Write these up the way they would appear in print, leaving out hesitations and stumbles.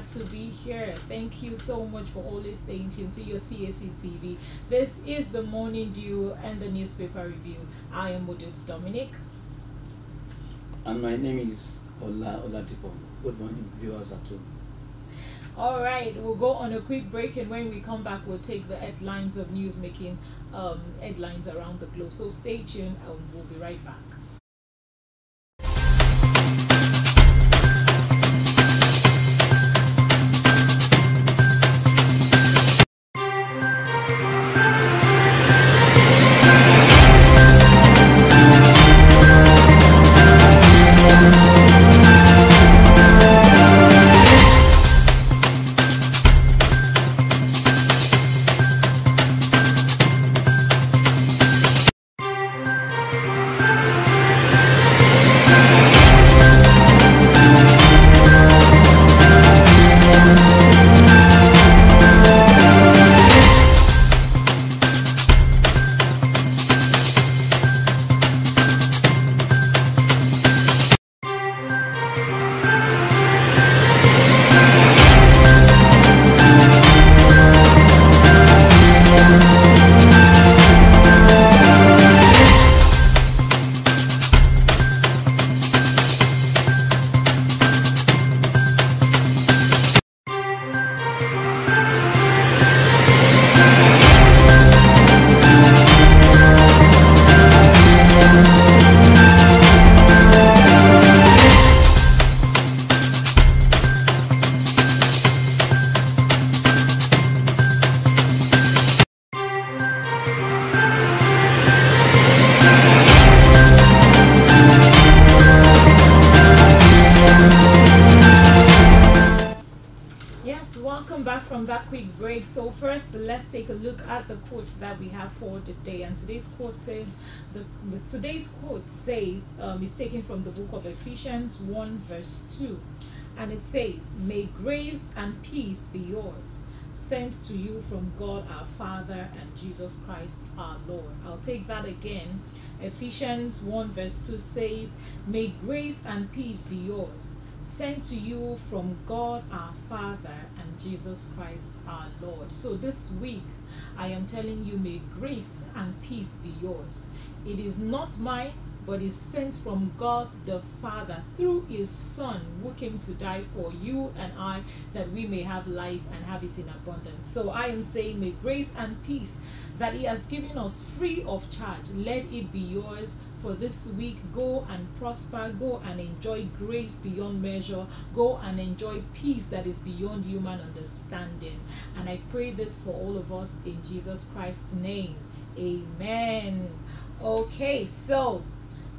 glad to be here. Thank you so much for always staying tuned to your Cactv. This is the Morning Dew and the newspaper review. I am Modit Dominic. And my name is Oladipo. Good morning, viewers at home. All right, we'll go on a quick break, and when we come back, we'll take the headlines of news making headlines around the globe. So stay tuned, and we'll be right back. Welcome back from that quick break. So first, let's take a look at the quotes that we have for the day. And today's quote says, is taken from the book of Ephesians 1 verse 2, and it says, "May grace and peace be yours, sent to you from God our Father and Jesus Christ our Lord." I'll take that again. Ephesians 1 verse 2 says, "May grace and peace be yours, sent to you from God our Father and Jesus Christ our Lord." So this week I am telling you, may grace and peace be yours. It is not mine, but is sent from God the Father through his Son, who came to die for you and I, that we may have life and have it in abundance. So I am saying, may grace and peace that he has given us free of charge, let it be yours for this week. Go and prosper, go and enjoy grace beyond measure, go and enjoy peace that is beyond human understanding. And I pray this for all of us in Jesus Christ's name. Amen. Okay, so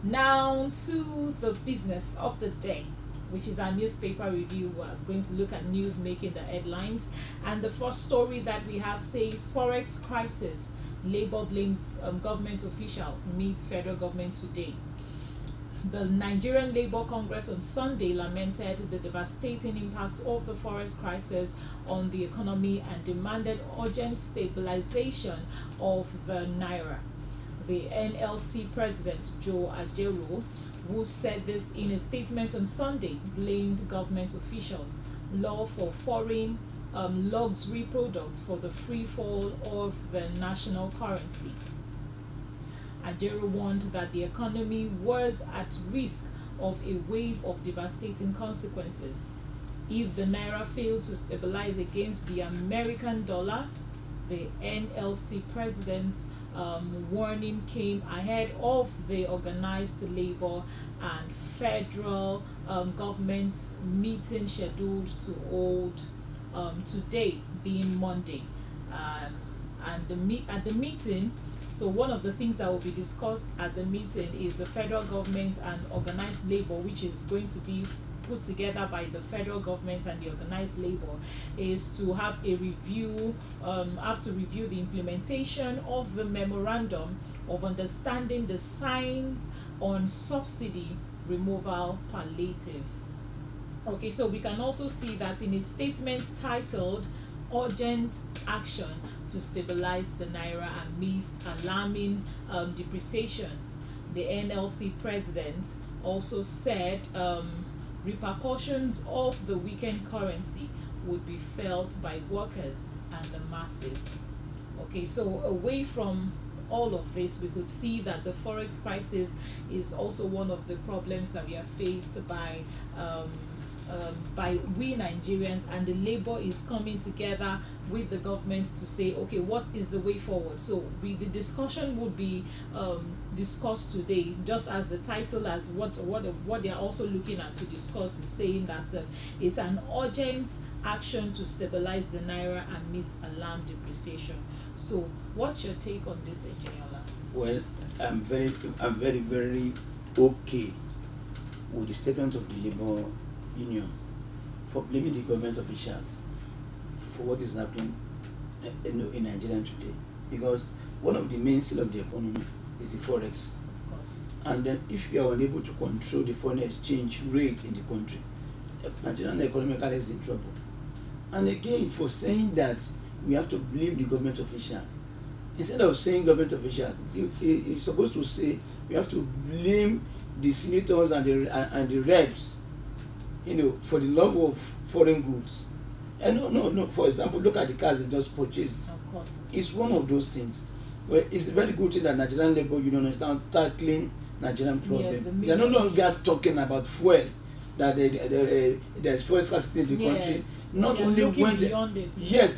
now to the business of the day, which is our newspaper review. We're going to look at news making the headlines. And the first story that we have says, Forex crisis, Labour blames government officials, meets federal government today. The Nigerian Labour Congress on Sunday lamented the devastating impact of the Forex crisis on the economy and demanded urgent stabilization of the naira. The NLC president, Joe Ajaero, who said this in a statement on Sunday, blamed government officials, law for foreign luxury products for the free fall of the national currency. Ajaero warned that the economy was at risk of a wave of devastating consequences if the naira failed to stabilize against the American dollar. The NLC president's warning came ahead of the organized labor and federal government meeting scheduled to hold today, being Monday. At the meeting, so one of the things that will be discussed at the meeting is the federal government and organized labor, which is going to be put together by the federal government and the organized labor, is to have a review, review the implementation of the memorandum of understanding, the sign on subsidy removal palliative. Okay, so we can also see that in a statement titled "Urgent Action to Stabilize the Naira Amidst Alarming Depreciation," the NLC president also said repercussions of the weakened currency would be felt by workers and the masses. Okay, so away from all of this, we could see that the forex crisis is also one of the problems that we are faced by we Nigerians, and the labor is coming together with the government to say, okay, what is the way forward? So the discussion would be discussed today, just as the title, as what they are also looking at to discuss is saying that it's an urgent action to stabilize the naira amidst alarm depreciation. So what's your take on this, Engineer? Well, I'm very okay with the statement of the Labour Union for blaming the government officials for what is happening in Nigeria today, because one of the main seal of the economy is the forex. Of course. And then if you are unable to control the foreign exchange rate in the country, Nigerian economically is in trouble. And again, for saying that we have to blame the government officials, instead of saying government officials, you're supposed to say we have to blame the senators and the reps, for the love of foreign goods. And no. For example, look at the cars they just purchased. Of course. It's one of those things. Well, it's a very good thing that Nigerian Labour Union is now tackling Nigerian problem. Yes, they are no longer talking about fuel, that there's fuel scarcity in the country. Not only when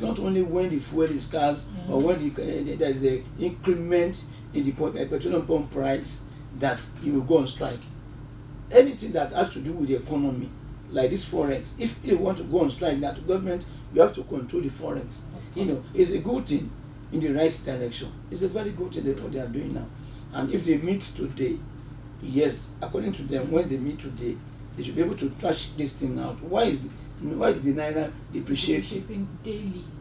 not only when the fuel is scarce, or when there is an increment in the petroleum pump price, that you will go on strike. Anything that has to do with the economy, like this forex, if you want to go on strike, that government, you have to control the forex. It's a good thing in the right direction. It's a very good thing what they are doing now. And if they meet today, yes, according to them, when they meet today, they should be able to trash this thing out. Why is the naira depreciating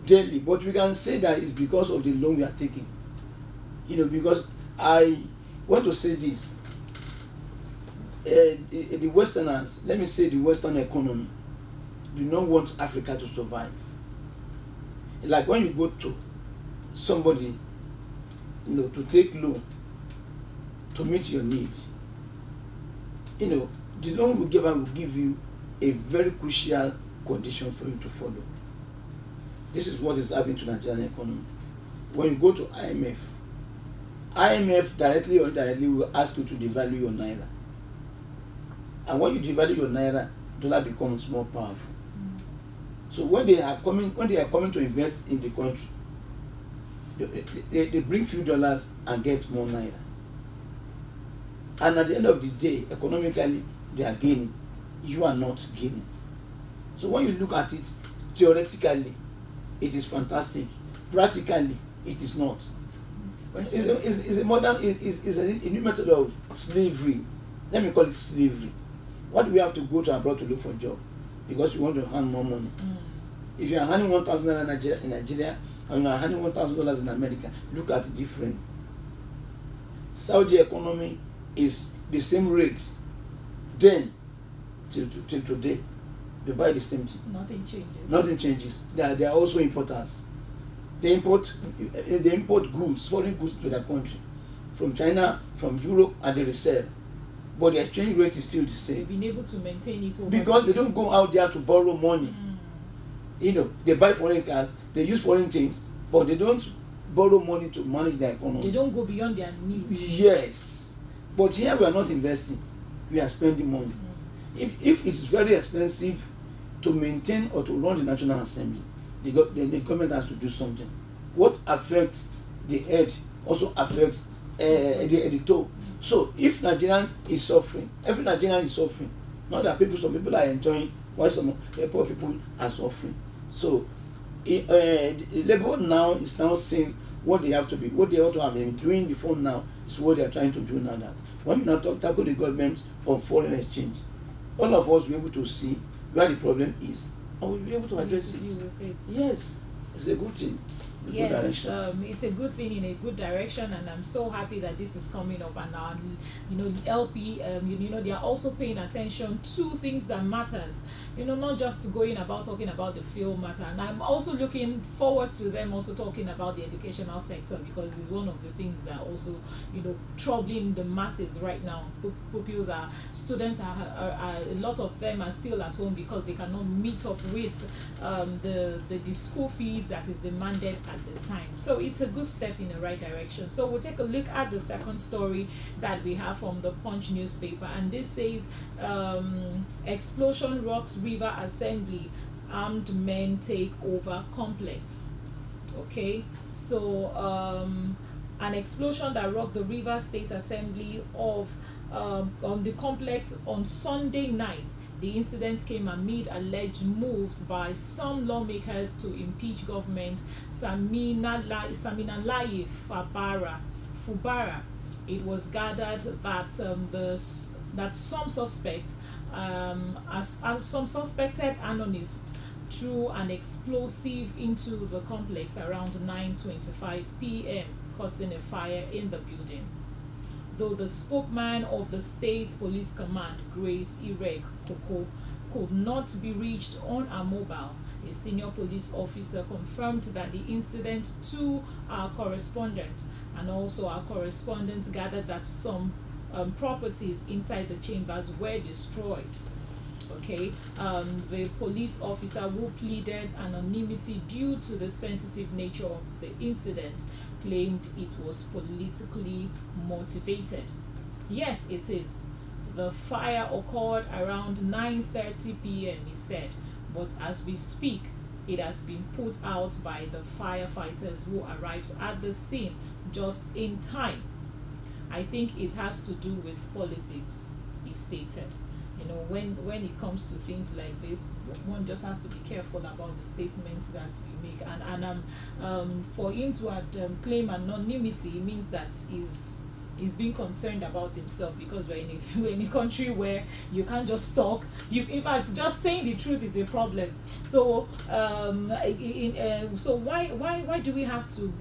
daily? But we can say that it's because of the loan we are taking. Because I want to say this. The Westerners, let me say the Western economy, do not want Africa to survive. Like when you go to somebody, to take loan to meet your needs, the loan will give you a very crucial condition for you to follow. This is what is happening to the Nigerian economy. When you go to IMF directly or indirectly will ask you to devalue your naira. And when you devalue your naira, dollar becomes more powerful. So when they are coming to invest in the country, they bring few dollars and get more naira. And at the end of the day, economically, they are gaining. You are not gaining. So when you look at it, theoretically, it is fantastic. Practically, it is not. It's a new method of slavery. Let me call it slavery. Why do we have to go to abroad to look for a job? Because you want to earn more money. If you are earning $1,000 in Nigeria and you are earning $1,000 in America, look at the difference. Saudi economy is the same rate then till today. They buy the same thing. Nothing changes. They are also importers. They import goods, foreign goods to their country, from China, from Europe, and they resell. But the exchange rate is still the same. They've been able to maintain it because they don't go out there to borrow money. They buy foreign cars, they use foreign things, but they don't borrow money to manage their economy. They don't go beyond their needs. Yes. But here we are not investing. We are spending money. If it's very expensive to maintain or to run the National Assembly, the government has to do something. What affects the head also affects the toe. So if Nigerians is suffering, every Nigerian is suffering. Not that some people are enjoying, while some poor people are suffering. So Labour now is now saying what they have to be, what they ought to have been doing before now is what they are trying to do now. That when you now tackle the government on foreign exchange, all of us will be able to see where the problem is and we'll be able to address it. Deal with it. Yes, it's a good thing. good Yes, direction. it's a good thing in a good direction, and I'm so happy that this is coming up. And our, LP, they are also paying attention to things that matters. Not just going about talking about the field matter. And I'm also looking forward to them also talking about the educational sector, because it's one of the things that also, troubling the masses right now. Pupils students are a lot of them are still at home because they cannot meet up with the school fees that is demanded at the time. So it's a good step in the right direction. So we'll take a look at the second story that we have from the Punch newspaper, and this says explosion rocks River Assembly, armed men take over complex. Okay, so an explosion that rocked the River State Assembly on the complex on Sunday night. The incident came amid alleged moves by some lawmakers to impeach government Saminalayi Fubara. It was gathered that some suspects, some suspected anarchists threw an explosive into the complex around 9:25 p.m., causing a fire in the building. Though the spokesman of the State Police Command, Grace Ireg Koko, could not be reached on a mobile, a senior police officer confirmed that the incident to our correspondent, and also our correspondent gathered that some properties inside the chambers were destroyed. Okay, the police officer, who pleaded anonymity due to the sensitive nature of the incident, claimed it was politically motivated. Yes, it is. The fire occurred around 9:30 p.m., he said, but as we speak, it has been put out by the firefighters who arrived at the scene just in time. I think it has to do with politics, he stated. When it comes to things like this, one just has to be careful about the statements that we make. And for him to claim anonymity, it means that he's being concerned about himself, because we're in a country where you can't just talk. In fact, just saying the truth is a problem. So so why do we have to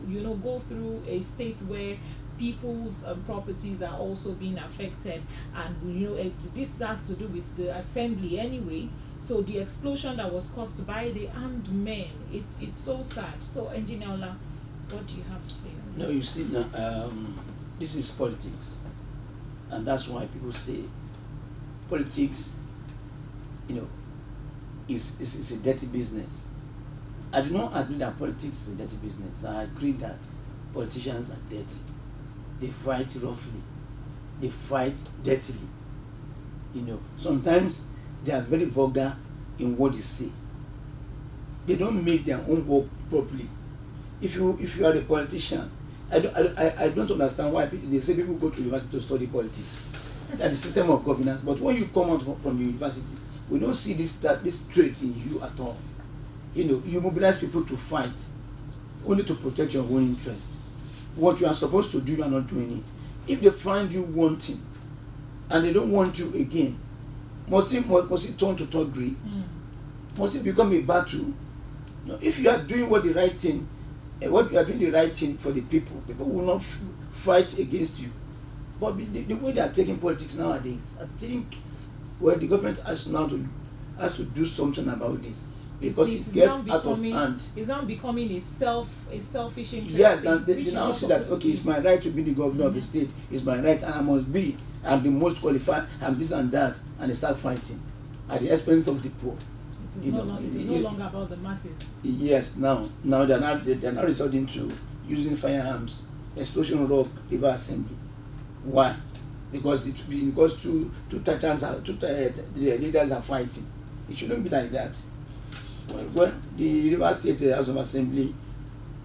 go through a state where people's properties are also being affected? And this has to do with the assembly anyway. So the explosion that was caused by the armed men, it's so sad. So Engineer Ola, what do you have to say on this? No, you see now, this is politics, and that's why people say politics, is a dirty business. I do not agree that politics is a dirty business. I agree that politicians are dirty. They fight roughly, they fight dirtily. Sometimes they are very vulgar in what they say. They don't make their own work properly. If you are a politician, I don't understand why they say people go to university to study politics. That's the system of governance. But when you come out from the university, we don't see this trait in you at all. You mobilize people to fight only to protect your own interest. What you are supposed to do, you are not doing it. If they find you wanting and they don't want you again, must it turn to thuggery? Must it become a battle? No, if you are doing the right thing for the people will not fight against you. But the way they are taking politics nowadays, I think the government has to do something about this, because it gets out of hand. It's now becoming a selfish interest. Yes, they now see that it's my right to be the governor of the state. It's my right, and I'm the most qualified, and this and that, and they start fighting at the expense of the poor. It is no longer about the masses. Yes, now they're not resorting to using firearms, explosion rock, River Assembly. Why? Because two titans the leaders are fighting. It shouldn't be like that. Well, the River State House of Assembly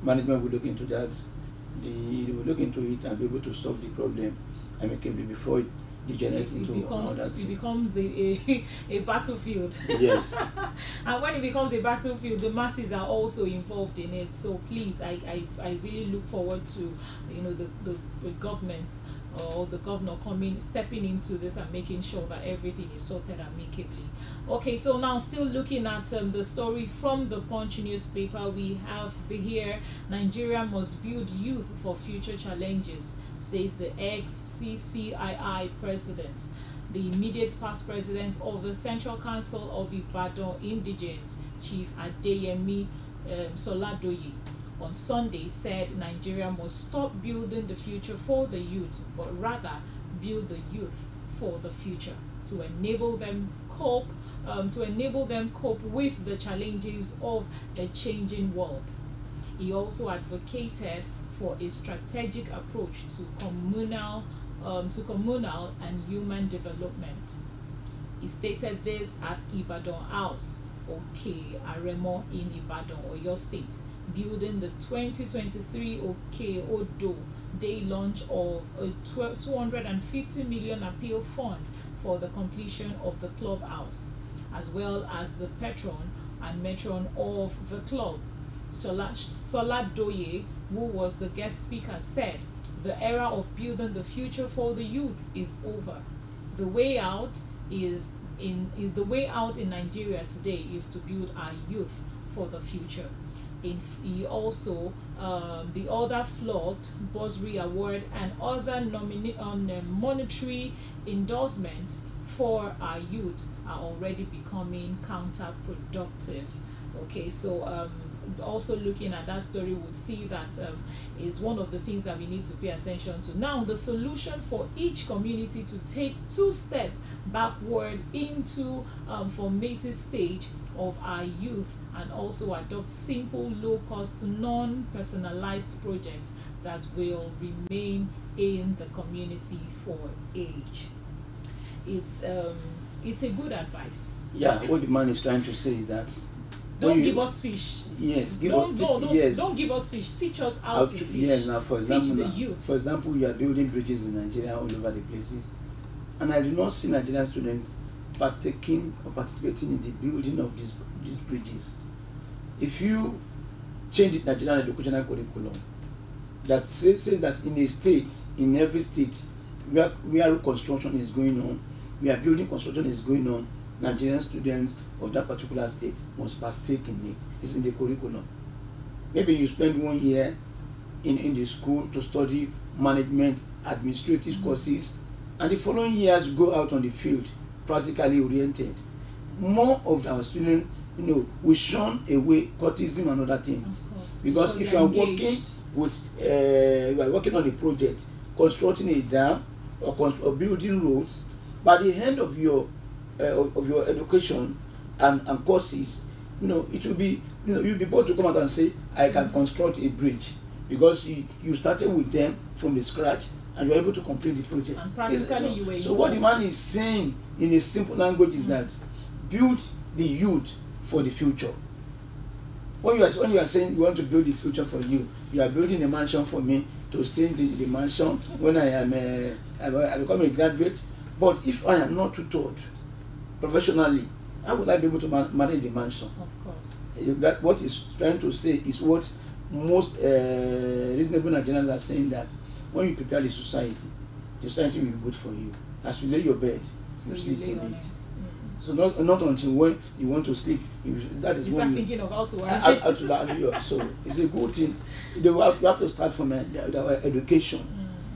management will look into that. They will look into it and be able to solve the problem amicably before it degenerates into another thing. It becomes a battlefield. Yes. And when it becomes a battlefield, the masses are also involved in it. So please, I really look forward to the government or the governor stepping into this and making sure that everything is sorted amicably. Okay, so now still looking at the story from the Punch newspaper, we have here: Nigeria must build youth for future challenges, says the ex-CCII president. The immediate past president of the Central Council of Ibadan Indigenes, Chief Adeyemi Soladoye, on Sunday said Nigeria must stop building the future for the youth, but rather build the youth for the future to enable them cope with the challenges of a changing world. He also advocated for a strategic approach to communal and human development. He stated this at Ibadan House, Aremo in Ibadan, Oyo State, building the 2023 Odo Day launch of a 250 million appeal fund for the completion of the clubhouse, as well as the patron and matron of the club. Soladoye, who was the guest speaker, said the era of building the future for the youth is over. The way out in Nigeria today is to build our youth for the future. He also the other flogged bursary award and other monetary endorsement for our youth are already becoming counterproductive. Okay, so also looking at that story would see that is one of the things that we need to pay attention to. Now, the solution for each community to take 2 steps backward into formative stage of our youth and also adopt simple, low-cost, non-personalized projects that will remain in the community for age. It's a good advice. Yeah, what the man is trying to say is that don't give us fish. Yes, don't give us fish. Teach us how to fish. Yes, now for example, teach the youth. For example, you are building bridges in Nigeria all over the places, and I do not see Nigerian students participating in the building of these bridges. If you change the Nigerian educational curriculum that says that in a state, in every state where construction is going on, where building construction is going on, Nigerian students of that particular state must partake in it. It's in the curriculum. Maybe you spend 1 year in the school to study management, administrative courses, and the following years go out on the field, practically oriented. More of our students, we shun away courtism and other things. Because if you are working you are working on a project, constructing a dam or building roads, by the end of your education and courses, it will be, you'll be able to come out and say, I can construct a bridge, because you started with them from the scratch and you were able to complete the project. And practically you were so what the man is saying in a simple language is that build the youth for the future. When you are saying you want to build the future for you are building a mansion for me to stay in the mansion when I become a graduate. But if I am not tutored professionally, how would I be able to manage the mansion? Of course. That what he's trying to say is what most reasonable Nigerians are saying, that when you prepare the society will be good for you. As you lay your bed, you sleep on it. So not until when you want to sleep, that is when you thinking of how to value. So it's a good thing. You have to start from our education.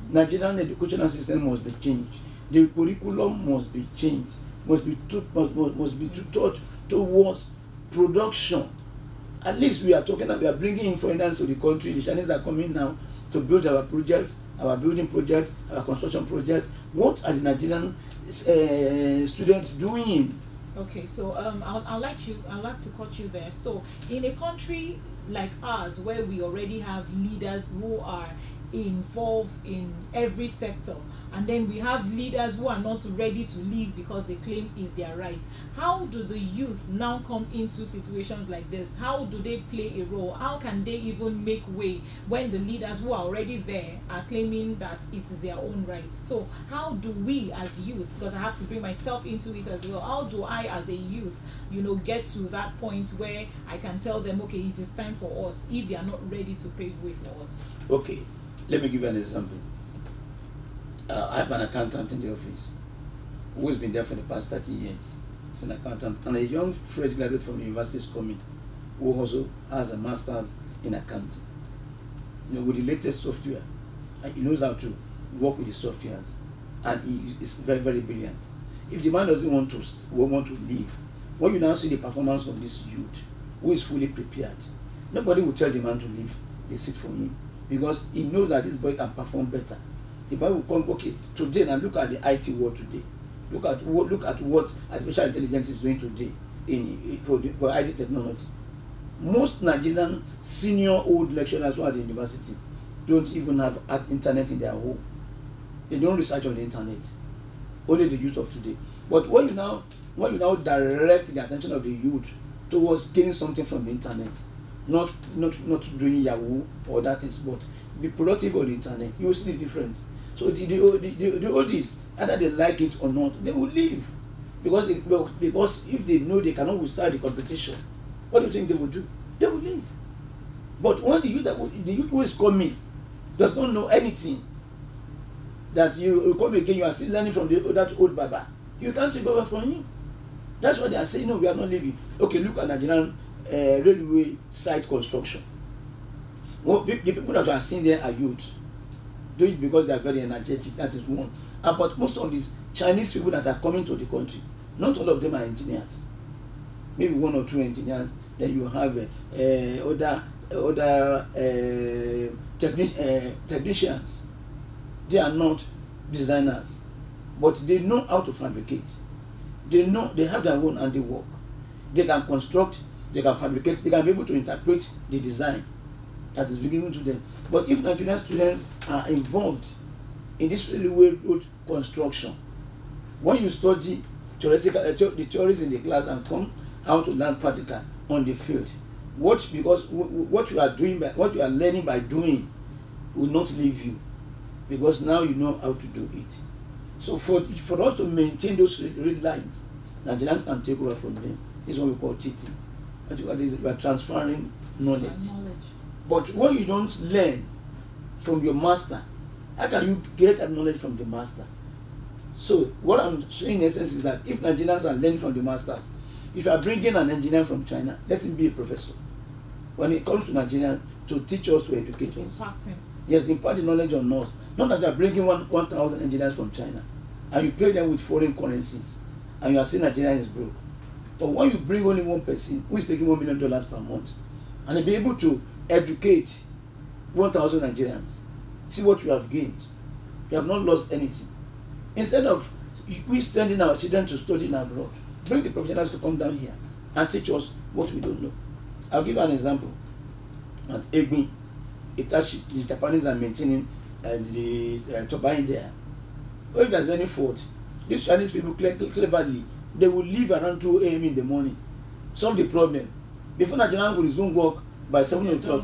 Nigerian educational system must be changed. The curriculum must be changed. Must be taught towards production. At least we are bringing in foreigners to the country. The Chinese are coming now to build our projects, our building project, our construction project. What are the Nigerian students doing? Okay, so I'd like to cut you there. So in a country like ours, where we already have leaders who are involved in every sector, and then we have leaders who are not ready to leave because they claim is their right, how do the youth now come into situations like this? How do they play a role? How can they even make way when the leaders who are already there are claiming that it is their own right? So how do we as youth, because I have to bring myself into it as well, how do I as a youth get to that point where I can tell them, okay, it is time for us, if they are not ready to pave way for us? Okay, let me give you an example. I have an accountant in the office who has been there for the past 30 years. He's an accountant. And a young fresh graduate from university is coming who also has a master's in accounting. With the latest software. And he knows how to work with the softwares. And he is very, very brilliant. If the man doesn't want to leave, when you now see the performance of this youth who is fully prepared, nobody will tell the man to leave the seat for him, because he knows that this boy can perform better. The boy will come, okay, today, now look at the IT world today. Look at what artificial intelligence is doing today for IT technology. Most Nigerian senior old lecturers who are at the university don't even have internet in their home. They don't research on the internet. Only the youth of today. But when you now direct the attention of the youth towards gaining something from the internet, not doing Yahoo or that is, but be productive on the internet, you will see the difference. So the oldies, either they like it or not, they will leave, because if they know they cannot withstand the competition, what do you think they will do? They will leave. But when the youth who is coming does not know anything, that you come again, you are still learning from that old baba, you can't take over from him. That's what they are saying. No, we are not leaving. Okay, look at Nigerian railway site construction. Well, the people that you are seeing there are youth. Do it because they are very energetic. That is one. But most of these Chinese people that are coming to the country, not all of them are engineers. Maybe one or two engineers. Then you have other technicians. They are not designers, but they know how to fabricate. They have their own handiwork. They can construct, they can fabricate, they can be able to interpret the design that is given to them. But if Nigerian students are involved in this railway road construction, when you study the theories in the class and come out to learn practical on the field, what you are learning by doing will not leave you, because now you know how to do it. So for us to maintain those red lines, Nigerians can take over from them. This is what we call teaching. That is, you are transferring knowledge. But when you don't learn from your master, how can you get that knowledge from the master? So what I'm saying in essence is that if Nigerians are learning from the masters, if you are bringing an engineer from China, let him be a professor. When it comes to Nigerian, to teach us, to educate us. Yes, impart the knowledge on us. Not that you are bringing 1,000 engineers from China and you pay them with foreign currencies and you are saying Nigeria is broke. But when you bring only one person who is taking $1 million per month and they be able to educate 1,000 Nigerians, see what we have gained. We have not lost anything. Instead of we sending our children to study in abroad, bring the professionals to come down here and teach us what we don't know. I'll give you an example. At Egbi, the Japanese are maintaining the turbine there. If there's any fault, these Chinese people cleverly, they will leave around 2 a.m. in the morning, solve the problem. Before Nigerian will resume work by 7 o'clock,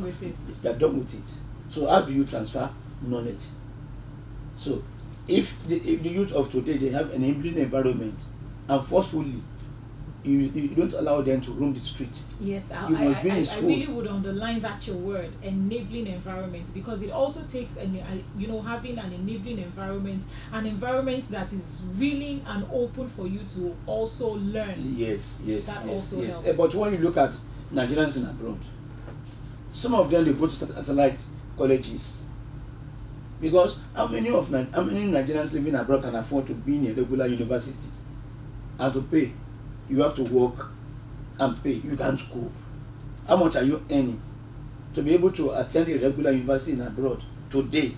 they are done with it. So how do you transfer knowledge? So if the youth of today, they have an enabling environment, and forcefully you don't allow them to roam the street. Yes, I really would underline that your word, enabling environment, because it also takes having an enabling environment, an environment that is willing and open for you to also learn. Yes, also helps. But when you look at Nigerians in abroad, some of them, they go to satellite colleges, because how many Nigerians living abroad can afford to be in a regular university and to pay? You have to work and pay. You can't cope. How much are you earning to be able to attend a regular university in abroad today?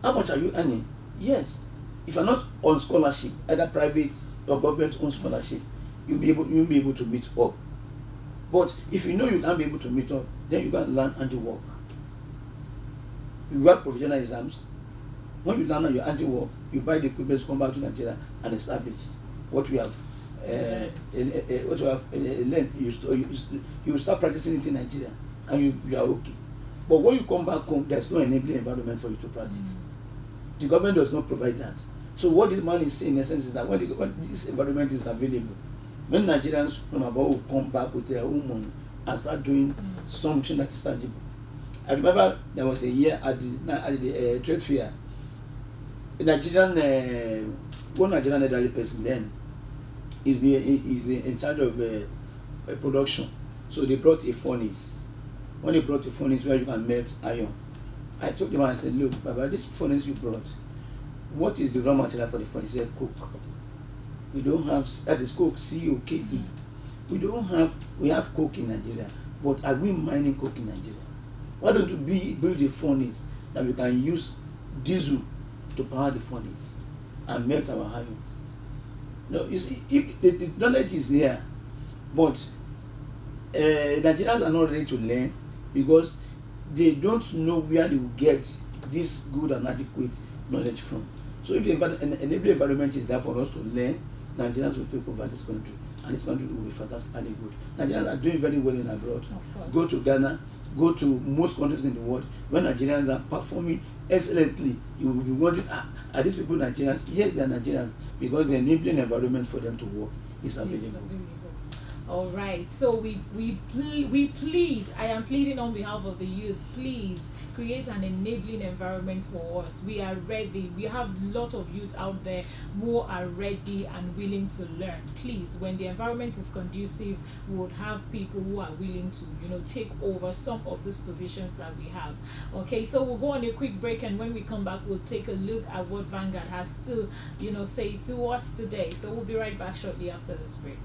How much are you earning? Yes. If you're not on scholarship, either private or government-owned scholarship, you'll be able to meet up. But if you know you can't be able to meet up, then you can learn handiwork. You have provisional exams. When you learn your handiwork, you buy the equipment to come back to Nigeria and establish what we have. What you have learned, you start practicing it in Nigeria, and you are okay. But when you come back home, there's no enabling environment for you to practice. The government does not provide that. So what this man is saying in essence is that when this environment is available, when Nigerians from abroad will come back with their own money and start doing something that is tangible. I remember there was a year at the trade fair. Nigerian, one Nigerian elderly person then is in charge of production. So they brought a furnace. When they brought a furnace where you can melt iron, I told the man, I said, look, Baba, this furnace you brought, what is the raw material for the furnace? He said, coke. We don't have, that is coke, C-O-K-E. We have coke in Nigeria, but are we mining coke in Nigeria? Why don't you build a furnace that we can use diesel to power the furnace and melt our irons? No, you see, if the knowledge is there, but Nigerians are not ready to learn because they don't know where they will get this good and adequate knowledge from. So if the enabling environment is there for us to learn, Nigerians will take over this country, and this country will be fantastically good. Nigerians are doing very well in abroad. Of course. Go to Ghana, go to most countries in the world. When Nigerians are performing excellently, you will be wondering, are these people Nigerians? Yes, they are Nigerians, because the enabling environment for them to work is available. All right, so we plead, I am pleading on behalf of the youth, please create an enabling environment for us. We are ready. We have a lot of youth out there who are ready and willing to learn. Please, when the environment is conducive, we would have people who are willing to, take over some of these positions that we have. Okay, so we'll go on a quick break, and when we come back, we'll take a look at what Vanguard has to, say to us today. So we'll be right back shortly after this break.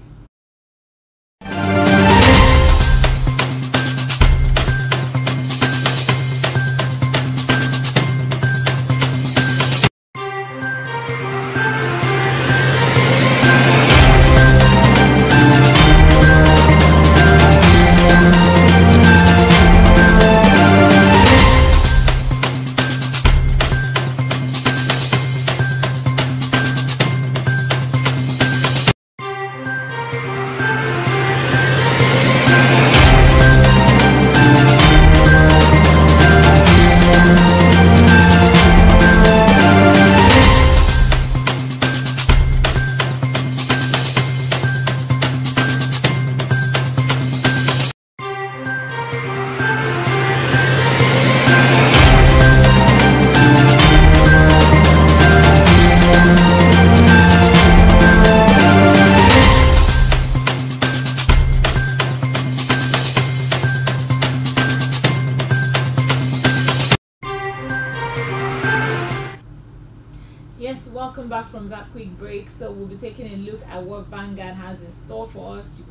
Yes, welcome back from that quick break. So we'll be taking a look at what Vanguard has in store for us.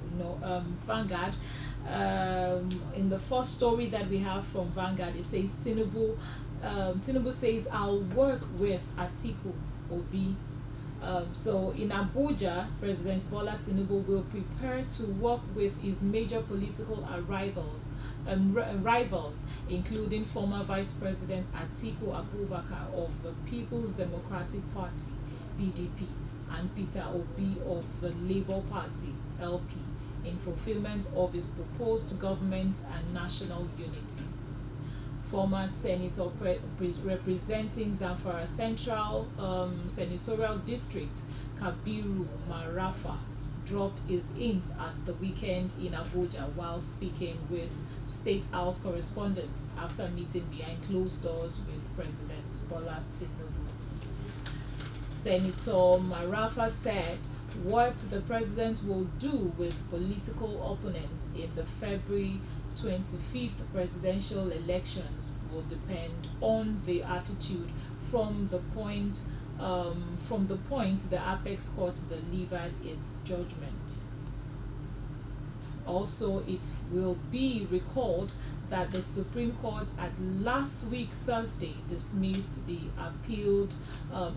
Vanguard, in the first story that we have from Vanguard, it says Tinubu says, I'll work with Atiku Obi. So in Abuja, President Bola Tinubu will prepare to work with his major political rivals, including former Vice President Atiku Abubakar of the People's Democratic Party (PDP) and Peter Obi of the Labour Party (LP), in fulfillment of his proposed government and national unity. Former senator representing Zamfara Central Senatorial District, Kabiru Marafa, dropped his hint at the weekend in Abuja while speaking with State House correspondents after meeting behind closed doors with President Bola Tinubu. Senator Marafa said what the president will do with political opponents in the February 25th presidential elections will depend on the attitude from the point the Apex Court delivered its judgment. Also, it will be recalled that the Supreme Court at last week Thursday dismissed the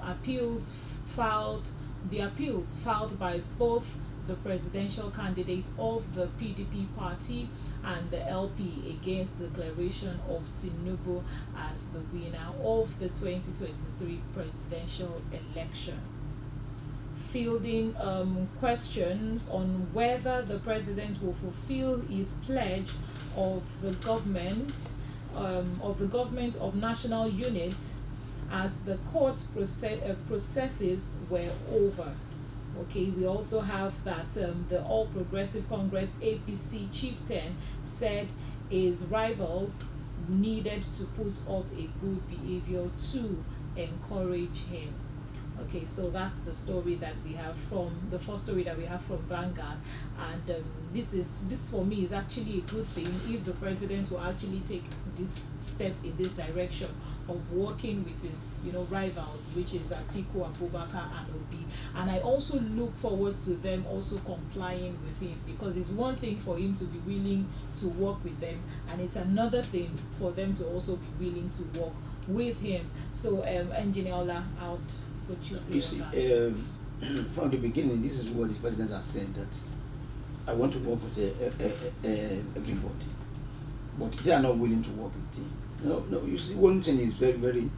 appeals filed by both the presidential candidate of the PDP party and the LP against the declaration of Tinubu as the winner of the 2023 presidential election. Fielding questions on whether the president will fulfill his pledge of the government of national unity as the court processes were over. Okay, we also have that the All Progressive Congress APC chieftain said his rivals needed to put up a good behavior to encourage him. Okay, so that's the story that we have from the first story that we have from Vanguard, and this for me is actually a good thing if the president will actually take this step in this direction of working with his rivals, which is Atiku Abubakar and Obi. And I also look forward to them also complying with him, because it's one thing for him to be willing to work with them, and it's another thing for them to also be willing to work with him. So Engineer Ola, out. You see, from the beginning, this is what the president has said, that I want to work with everybody, but they are not willing to work with him. No, you see, one thing is very, very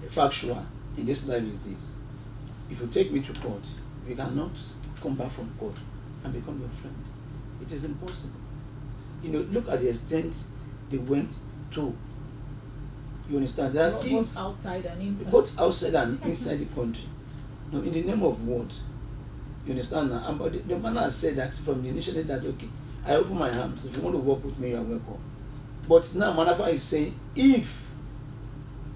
factual in this life is this: if you take me to court, you cannot come back from court and become your friend. It is impossible. Look at the extent they went to. You understand? There are things both outside and inside. Both outside and inside the country. Now, in the name of what? You understand now? But the man has said that from the initially that okay, I open my arms. If you want to work with me, you are welcome. But now Manafa is saying, if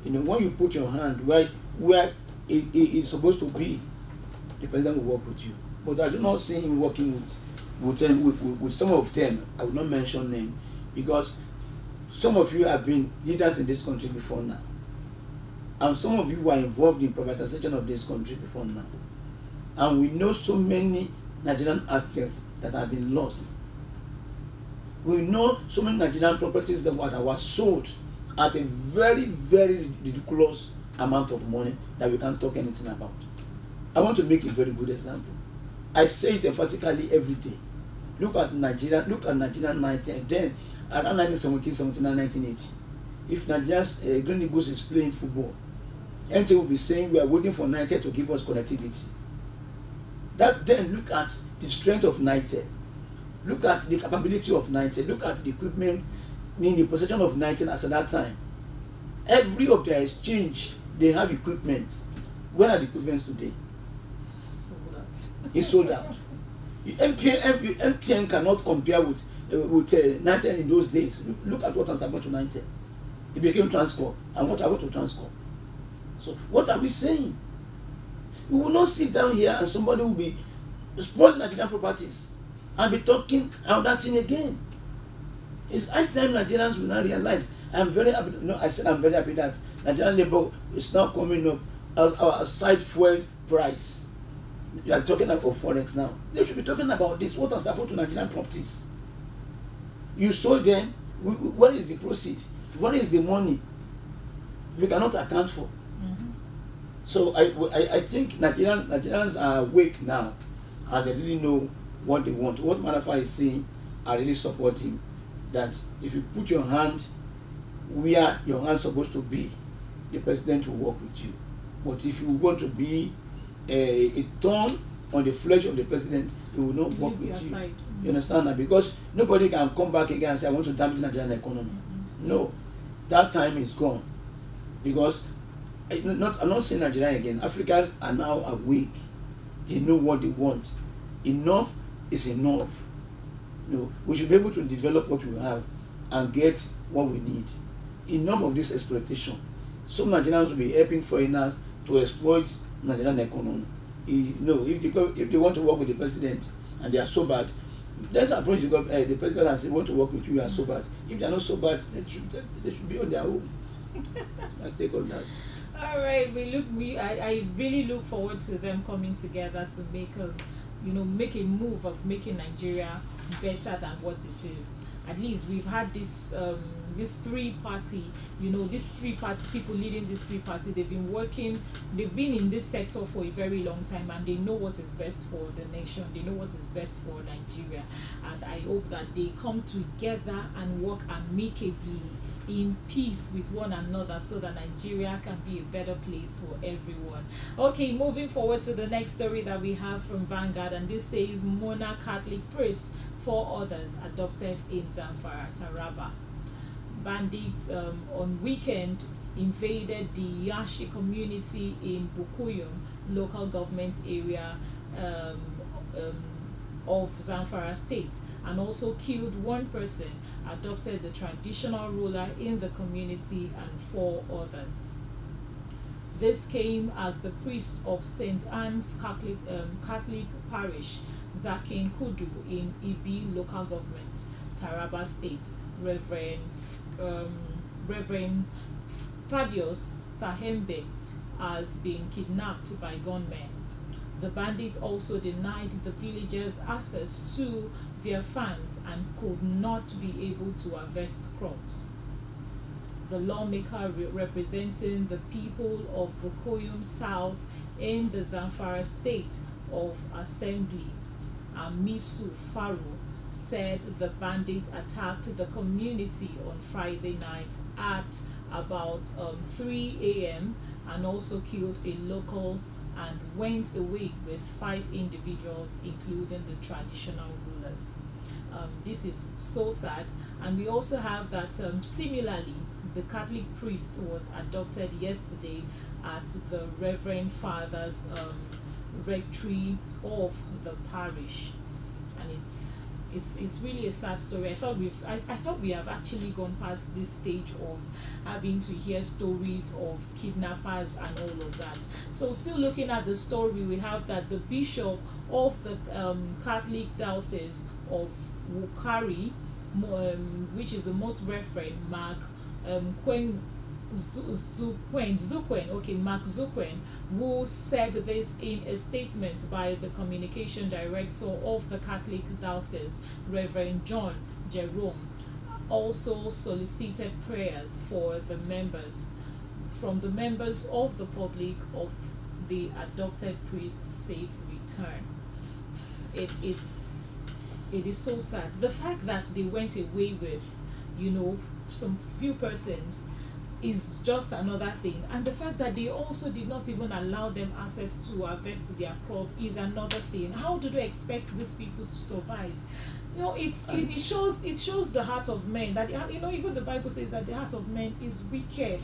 when you put your hand where it is supposed to be, the president will work with you. But I do not see him working with some of them. I will not mention name, because some of you have been leaders in this country before now, and some of you were involved in privatization of this country before now, and we know so many Nigerian assets that have been lost. We know so many Nigerian properties that were sold at a very, very ridiculous amount of money that we can't talk anything about. I want to make a very good example. I say it emphatically every day. Look at Nigeria, Nigerian 90, then around 1970, 79, 1980. If Nigeria's Green Eagles is playing football, NTA will be saying we are waiting for Nigeria to give us connectivity. Then look at the strength of Nigeria. Look at the capability of Nigeria. Look at the equipment in the possession of Nigeria as at that time. Every of their exchange, they have equipment. Where are the equipments today? Sold out. It's sold out. MTN cannot compare with Nigeria in those days. Look at what has happened to Nigeria. It became Transcorp. And what happened to Transcorp? So what are we saying? We will not sit down here and somebody will be spoiling Nigerian properties and be talking about that thing again. It's high time Nigerians will now realize. I'm very happy. I said I'm very happy that Nigerian labor is now coming up as our side fuel price. You are talking about forex now. They should be talking about this. What has happened to Nigerian properties? You sold them. What is the proceed? What is the money? We cannot account for. So I think Nigerians are awake now, and they really know what they want. What Manafa is saying, I really support him. That if you put your hand where your hand is supposed to be, the president will work with you. But if you want to be a thorn on the flesh of the president, he will not work with you. Side. You understand that? Because nobody can come back again and say, I want to damage the Nigerian economy. No, that time is gone. Because I'm not saying Nigeria again. Africans are now awake. They know what they want. Enough is enough. We should be able to develop what we have and get what we need. Enough of this exploitation. Some Nigerians will be helping foreigners to exploit Nigerian economy. If they want to work with the president and they are so bad, let's approach the president and say, "We want to work with you. You are so bad." If they are not so bad, they should be on their own. I take on that. All right, I really look forward to them coming together to make a move of making Nigeria better than what it is. At least we've had this three-party, people leading this three-party. They've been in this sector for a very long time, and they know what is best for the nation. They know what is best for Nigeria, and I hope that they come together and work amicably in peace with one another, so that Nigeria can be a better place for everyone. Okay, moving forward to the next story that we have from Vanguard, and this says Mona Catholic priest, 4 others adopted in Zamfara, Taraba. Bandits on weekend invaded the Yashi community in Bukuyum local government area of Zamfara state, and also killed 1 person, adopted the traditional ruler in the community, and 4 others. This came as the priest of St. Anne's Catholic Parish, Zakin Kudu, in Ibi local government, Taraba State, Reverend Thaddeus Tahembe, has been kidnapped by gunmen. The bandits also denied the villagers access to their farms and could not be able to harvest crops. The lawmaker representing the people of Bokoyum South in the Zamfara State of Assembly, Amisu Faro, said the bandits attacked the community on Friday night at about 3 a.m. and also killed a local and went away with 5 individuals, including the traditional rulers. This is so sad. And we also have that similarly, the Catholic priest was adopted yesterday at the Reverend Father's rectory of the parish, and it's really a sad story. I thought we have actually gone past this stage of having to hear stories of kidnappers and all of that. So still looking at the story, we have that the bishop of the Catholic Diocese of Wukari, which is the most reverend Mark Mark Zukwen, who said this in a statement by the communication director of the Catholic Diocese, Reverend John Jerome, also solicited prayers for the members of the public of the adopted priest's safe return. It is so sad. The fact that they went away with, some few persons is just another thing, and the fact that they also did not even allow them access to harvest their crop is another thing. How do they expect these people to survive? It shows the heart of men, that even the Bible says that the heart of men is wicked.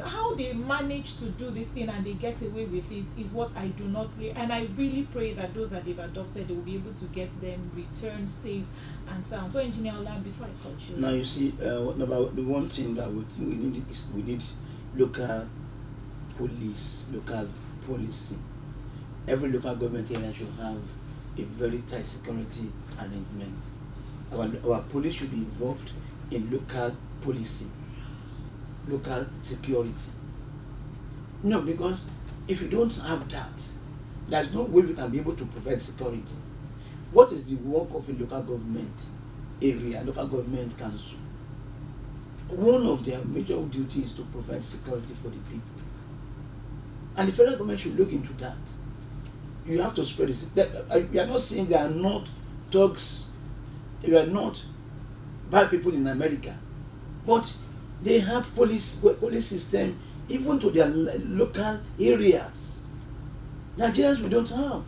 How they manage to do this thing and they get away with it is what I do not pray, and I really pray that those that they've adopted, they will be able to get them returned safe and sound. So, Engineer Olam, before I cut you. Now you see, about the one thing that we need is we need local policy. Every local government area should have a very tight security arrangement. Our police should be involved in local policy, local security. No, because if you don't have that, there's no way we can be able to provide security. What is the work of a local government area, local government council? One of their major duties is to provide security for the people. And the federal government should look into that. You have to spread this. We are not saying they are not thugs, they are not bad people in America, but they have police system even to their local areas. Nigerians, we don't have.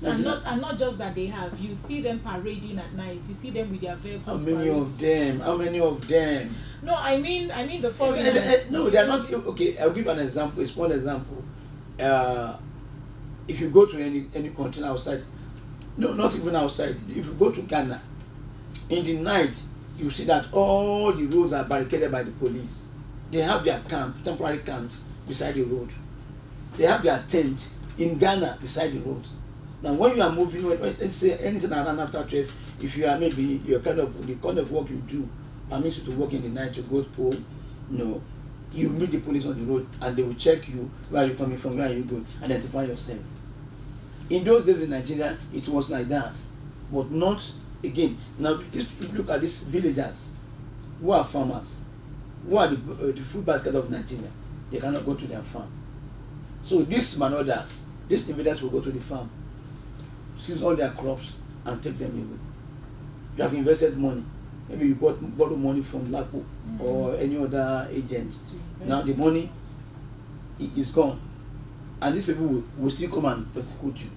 And not just that they have. You see them parading at night. You see them with their vehicles. How many of them? No, I mean the foreigners. No, they are not. Okay, I'll give an example. A small example. If you go to any country outside, no, not even outside. If you go to Ghana, in the night, you see that all the roads are barricaded by the police. They have their temporary camps beside the road. They have their tent in Ghana beside the roads. Now, when you are moving, let's say anything around after 12, if you are maybe the kind of work you do permits you to work in the night to go home, no, you meet the police on the road and they will check you, where are you coming from, where are you going, identify yourself. In those days in Nigeria, it was like that, but not again. Now, look at these villagers who are farmers, who are the food basket of Nigeria. They cannot go to their farm. So these marauders, these invaders will go to the farm, seize all their crops and take them away. You have invested money. Maybe you borrow money from Lapo or any other agent. Now the money is gone. And these people will still come and persecute you.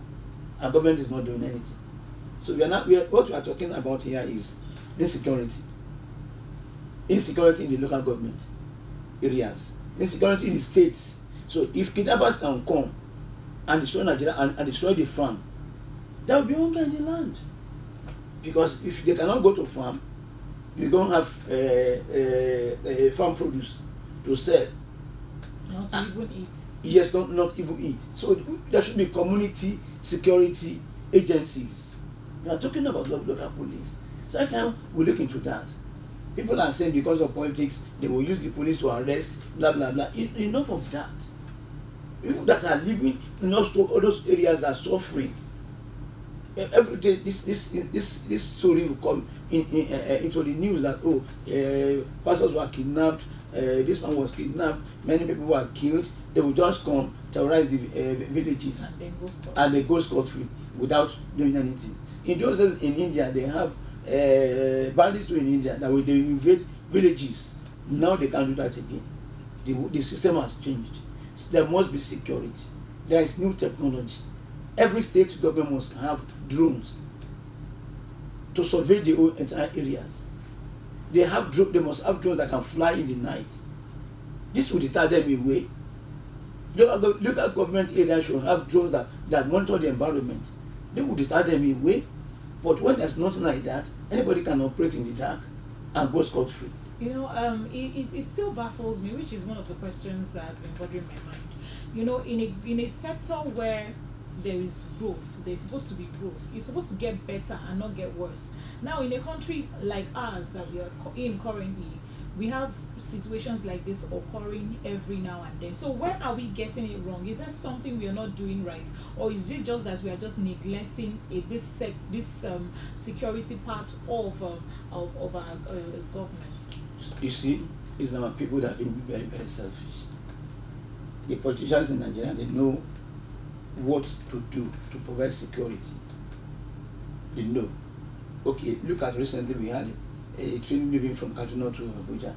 Our government is not doing anything. So what we are talking about here is insecurity. Insecurity in the local government areas. Insecurity in the states. So if kidnappers can come and destroy Nigeria and destroy the farm, there will be hunger in the land. Because if they cannot go to farm, you don't have farm produce to sell. Not to even eat. Yes, not even eat. So there should be community security agencies. We are talking about local police. Sometimes we look into that. People are saying because of politics, they will use the police to arrest, blah, blah, blah. Enough of that. People that are living in all those areas are suffering. Every day, this story will come into the news that, pastors were kidnapped, this man was kidnapped, many people were killed. They will just come, terrorize the villages, and they go scot-free without doing anything. In those days in India, they have bandits in India that when they invade villages. Now they can't do that again. The system has changed. There must be security. There is new technology. Every state government must have drones to survey the whole entire areas. They must have drones that can fly in the night. This will deter them away. Local government areas should have drones that monitor the environment. They will deter them away. But when there's nothing like that, anybody can operate in the dark and go scot-free. It still baffles me, which is one of the questions that has been bothering my mind. In a sector where there is growth, there's supposed to be growth. You're supposed to get better and not get worse. Now, in a country like ours that we are in currently, we have situations like this occurring every now and then. So where are we getting it wrong? Is there something we are not doing right, or is it just that we are just neglecting this security part of our government? You see, it's our people that have been very, very selfish. The politicians in Nigeria, they know what to do to provide security. They know. Okay, look at recently we had a train moving from Kaduna to Abuja.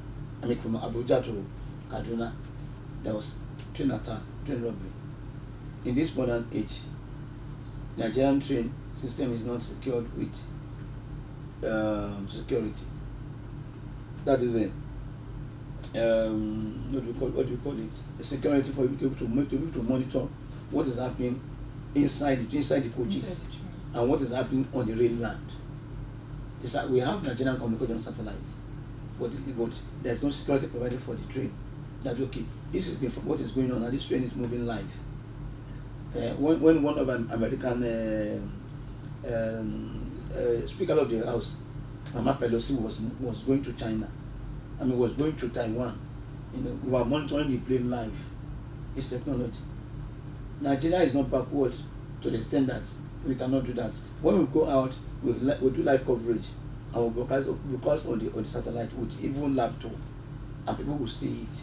From Abuja to Kaduna. There was train attack, train robbery. In this modern age, Nigerian train system is not secured with security. That is what do you call it? A security for you to be able to monitor what is happening inside the coaches and what is happening on the rail land. It's like we have Nigerian communication satellites, but there's no security provided for the train. That's okay. This is what is going on, and this train is moving live. When one of an American Speaker of the House, Mama Pelosi, was going to China, was going to Taiwan, we were monitoring the plane live. It's technology. Nigeria is not backward to the extent that we cannot do that. When we go out, we'll do live coverage and we'll broadcast on the satellite with even laptop, and people will see it.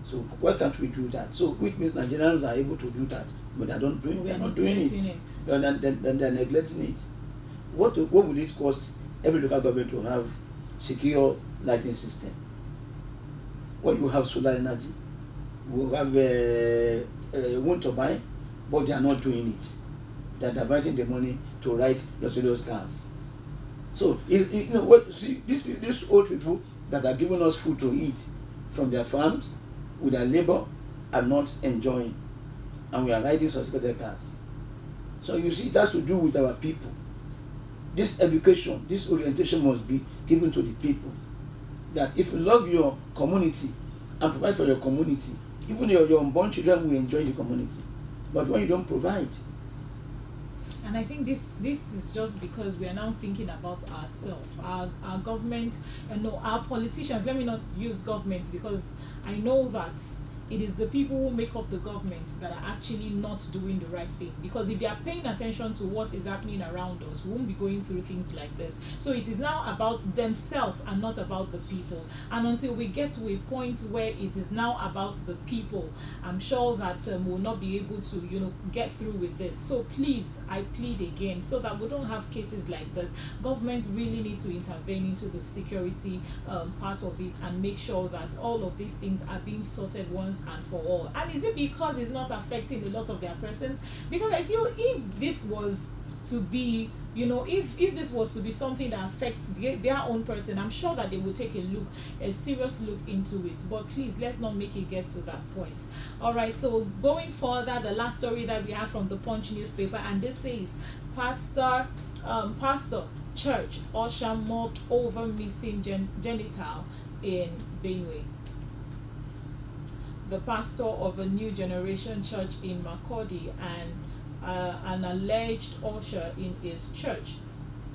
So why can't we do that? So which means Nigerians are able to do that, but they are not doing it. Then they're neglecting it. What will it cost every local government to have secure lighting system? When you have solar energy, we have wind turbine, but they are not doing it. They are diverting the money to ride luxurious cars. So these old people that are giving us food to eat from their farms with their labor are not enjoying, and we are riding sophisticated cars. So you see, it has to do with our people. This education, this orientation must be given to the people, that if you love your community and provide for your community, even your unborn children will enjoy the community. But when you don't provide. And I think this is just because we are now thinking about ourselves, our government, our politicians. Let me not use government, because I know that it is the people who make up the government that are actually not doing the right thing. Because if they are paying attention to what is happening around us, we won't be going through things like this. So it is now about themselves and not about the people. And until we get to a point where it is now about the people, I'm sure that we'll not be able to, get through with this. So please, I plead again, so that we don't have cases like this. Government really need to intervene into the security part of it and make sure that all of these things are being sorted once and for all. And is it because it's not affecting a lot of their persons? Because I feel if this was to be, if this was to be something that affects their own person, I'm sure that they would take a serious look into it. But please, let's not make it get to that point. All right, so going further, the last story that we have from the Punch newspaper, and this says Pastor Church usher mobbed over missing genital in Benue. the pastor of a New Generation church in Makurdi, and an alleged usher in his church,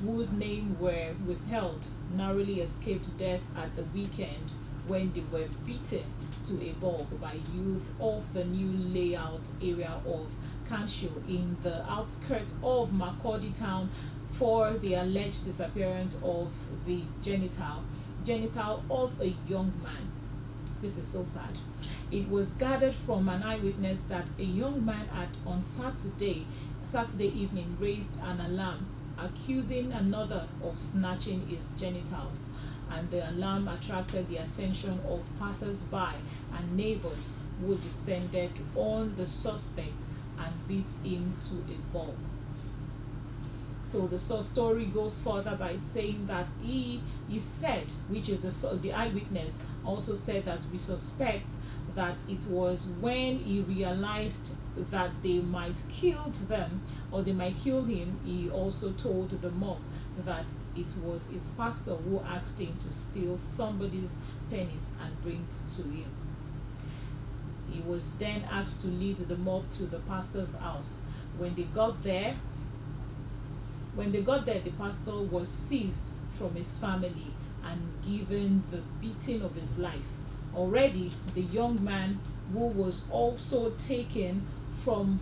whose name were withheld, narrowly escaped death at the weekend when they were beaten to a pulp by youth of the new layout area of Kanshio in the outskirts of Makurdi town for the alleged disappearance of the genital of a young man. This is so sad. It was gathered from an eyewitness that a young man on Saturday evening raised an alarm accusing another of snatching his genitals, and the alarm attracted the attention of passers-by and neighbors, who descended on the suspect and beat him to a pulp. So the story goes further by saying that he said, which is the eyewitness also said, that we suspect that it was when he realized that they might kill them or they might kill him, he also told the mob that it was his pastor who asked him to steal somebody's penis and bring to him. He was then asked to lead the mob to the pastor's house. When they got there, the pastor was seized from his family and given the beating of his life. Already, the young man who was also taken from,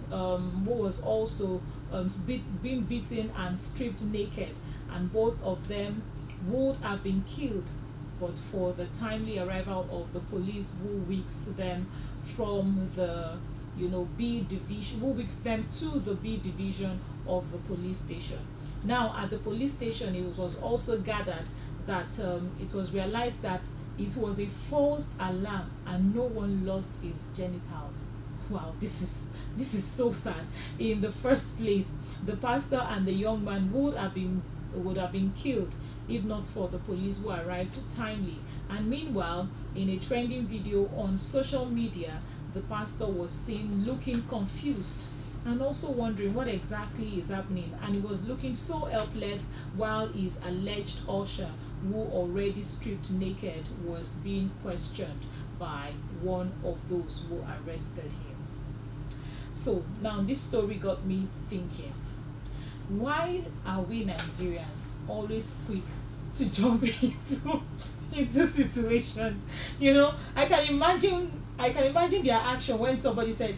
being beaten and stripped naked, and both of them would have been killed but for the timely arrival of the police, who whisked them from the B division, who whisked them to the B division of the police station. Now, at the police station, it was also gathered that it was realized that it was a false alarm and no one lost his genitals. Wow, this is so sad. In the first place, the pastor and the young man would have been killed if not for the police, who arrived timely. And meanwhile, in a trending video on social media, the pastor was seen looking confused and also wondering what exactly is happening, and he was looking so helpless while his alleged usher, who already stripped naked, was being questioned by one of those who arrested him. So now this story got me thinking, why are we Nigerians always quick to jump into situations? I can imagine their action when somebody said,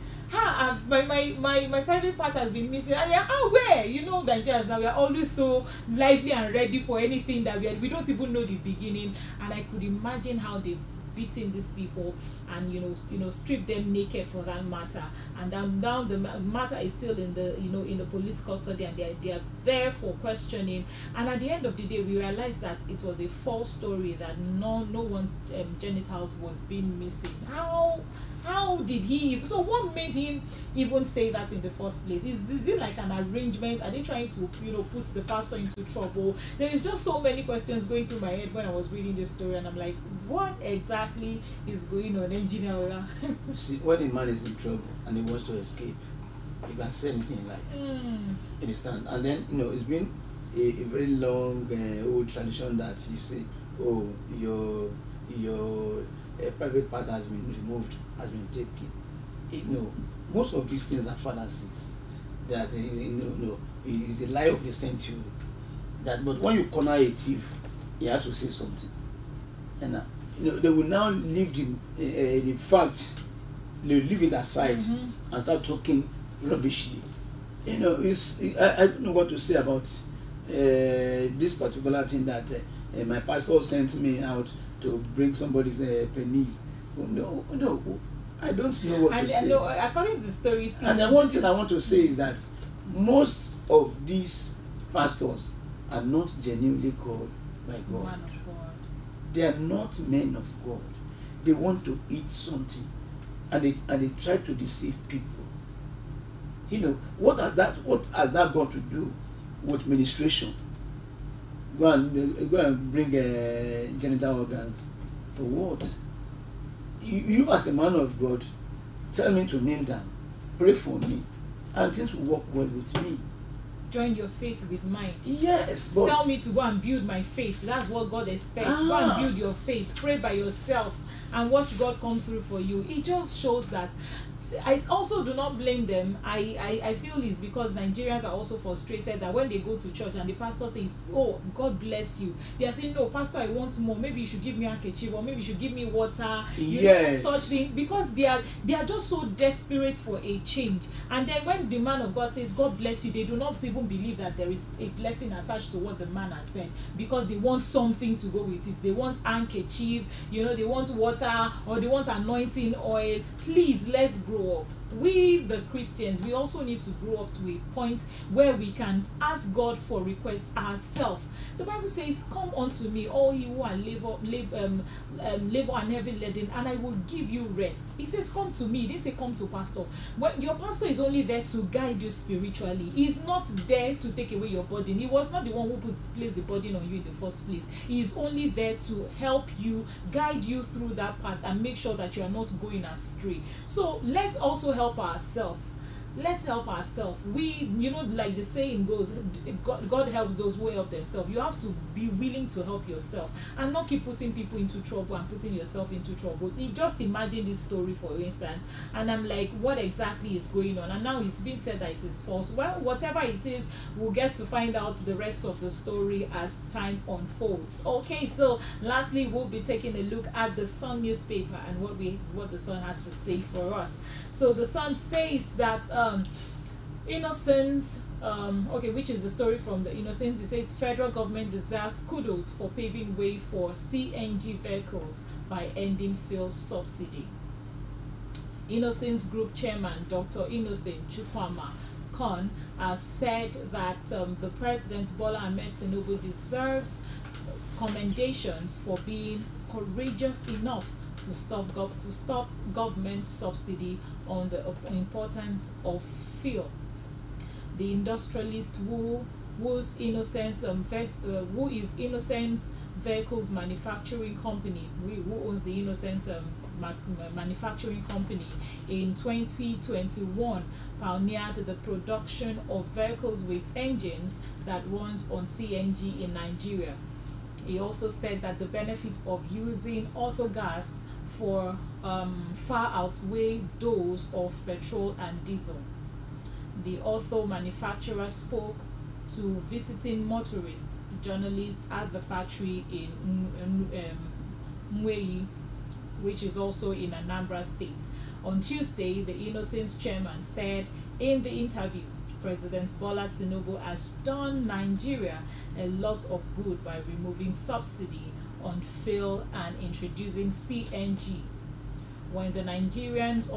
my private part has been missing, and where? Nigerians now, we are always so lively and ready for anything that we don't even know the beginning. And I could imagine how they've beaten these people and strip them naked, for that matter, and now the matter is still in the police custody, and they are there for questioning. And at the end of the day, we realized that it was a false story, that no one's genitals was being missing. How did he? So what made him even say that in the first place? Is it like an arrangement? Are they trying to put the pastor into trouble? There is just so many questions going through my head when I was reading this story, and I'm like, what exactly is going on, Engineer Ola? See, when a man is in trouble and he wants to escape, he can say anything he likes. You understand? And then it's been a very long old tradition that you say, oh, your private part has been removed, has been taken. Most of these things are fallacies. That is the lie of the century. But when you corner a thief, he has to say something. And they will now leave the fact, they will leave it aside and start talking rubbishly. I don't know what to say about this particular thing that my pastor sent me out to bring somebody's penis. No, I don't know what to say. According to stories. And the one thing I want to say is that most of these pastors are not genuinely called by God. Man of God. They are not men of God. They want to eat something, and they try to deceive people. What has that got to do with ministration? Go and bring genital organs for what? You as a man of God, tell me to kneel down, pray for me, and things will work well with me. Join your faith with mine. Yes, but tell me to go and build my faith. That's what God expects. Go and build your faith. Pray by yourself and watch God come through for you. It just shows that. I also do not blame them. I feel it's because Nigerians are also frustrated that when they go to church and the pastor says, oh, God bless you, they are saying, no, pastor, I want more, maybe you should give me a handkerchief, or maybe you should give me water, Yes. such thing, because they are just so desperate for a change. And then when the man of God says, God bless you, they do not even believe that there is a blessing attached to what the man has said, because they want something to go with it. They want handkerchief, they want water, or they want anointing oil. Please, let's grow up. We, the Christians, we also need to grow up to a point where we can ask God for requests ourselves. The Bible says, come unto me, all you who are labor and heavy laden, and I will give you rest. He says, come to me. He didn't say come to pastor. When your pastor is only there to guide you spiritually, he's not there to take away your burden. He was not the one who placed the burden on you in the first place. He is only there to help you, guide you through that path, and make sure that you are not going astray. So let's also help ourselves. Let's help ourselves. We, like the saying goes, God helps those who help themselves. You have to be willing to help yourself and not keep putting people into trouble and putting yourself into trouble. Just imagine this story, for instance, and I'm like, what exactly is going on? And now it's been said that it is false. Well, whatever it is, we'll get to find out the rest of the story as time unfolds. Okay, so lastly, we'll be taking a look at the Sun newspaper and what the Sun has to say for us. So the Sun says that Innocence, which is the story from the Innocence. It says federal government deserves kudos for paving way for CNG vehicles by ending fuel subsidy. Innocence Group Chairman Dr. Innocent Chukwama Khan has said that the President Bola Ahmed Tinubu deserves commendations for being courageous enough to stop government subsidy on the importance of fuel. The industrialist who is Innocence Vehicles Manufacturing Company, who owns the Innocence Manufacturing Company, in 2021 pioneered the production of vehicles with engines that runs on CNG in Nigeria. He also said that the benefit of using autogas for far outweigh those of petrol and diesel. The auto manufacturer spoke to visiting motorist journalists at the factory in Mweyi, which is also in Anambra State. On Tuesday, the Innocence chairman said in the interview, President Bola Tinubu has done Nigeria a lot of good by removing subsidy on fuel and introducing CNG. When Nigerians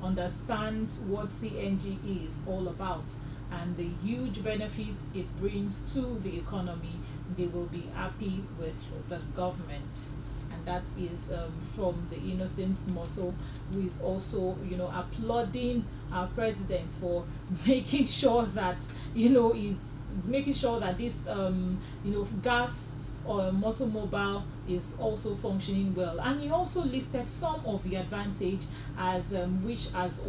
understand what CNG is all about and the huge benefits it brings to the economy, they will be happy with the government. And that is from the Innocence motto, who is also applauding our president for making sure that this gas or automobile is also functioning well. And he also listed some of the advantage as which has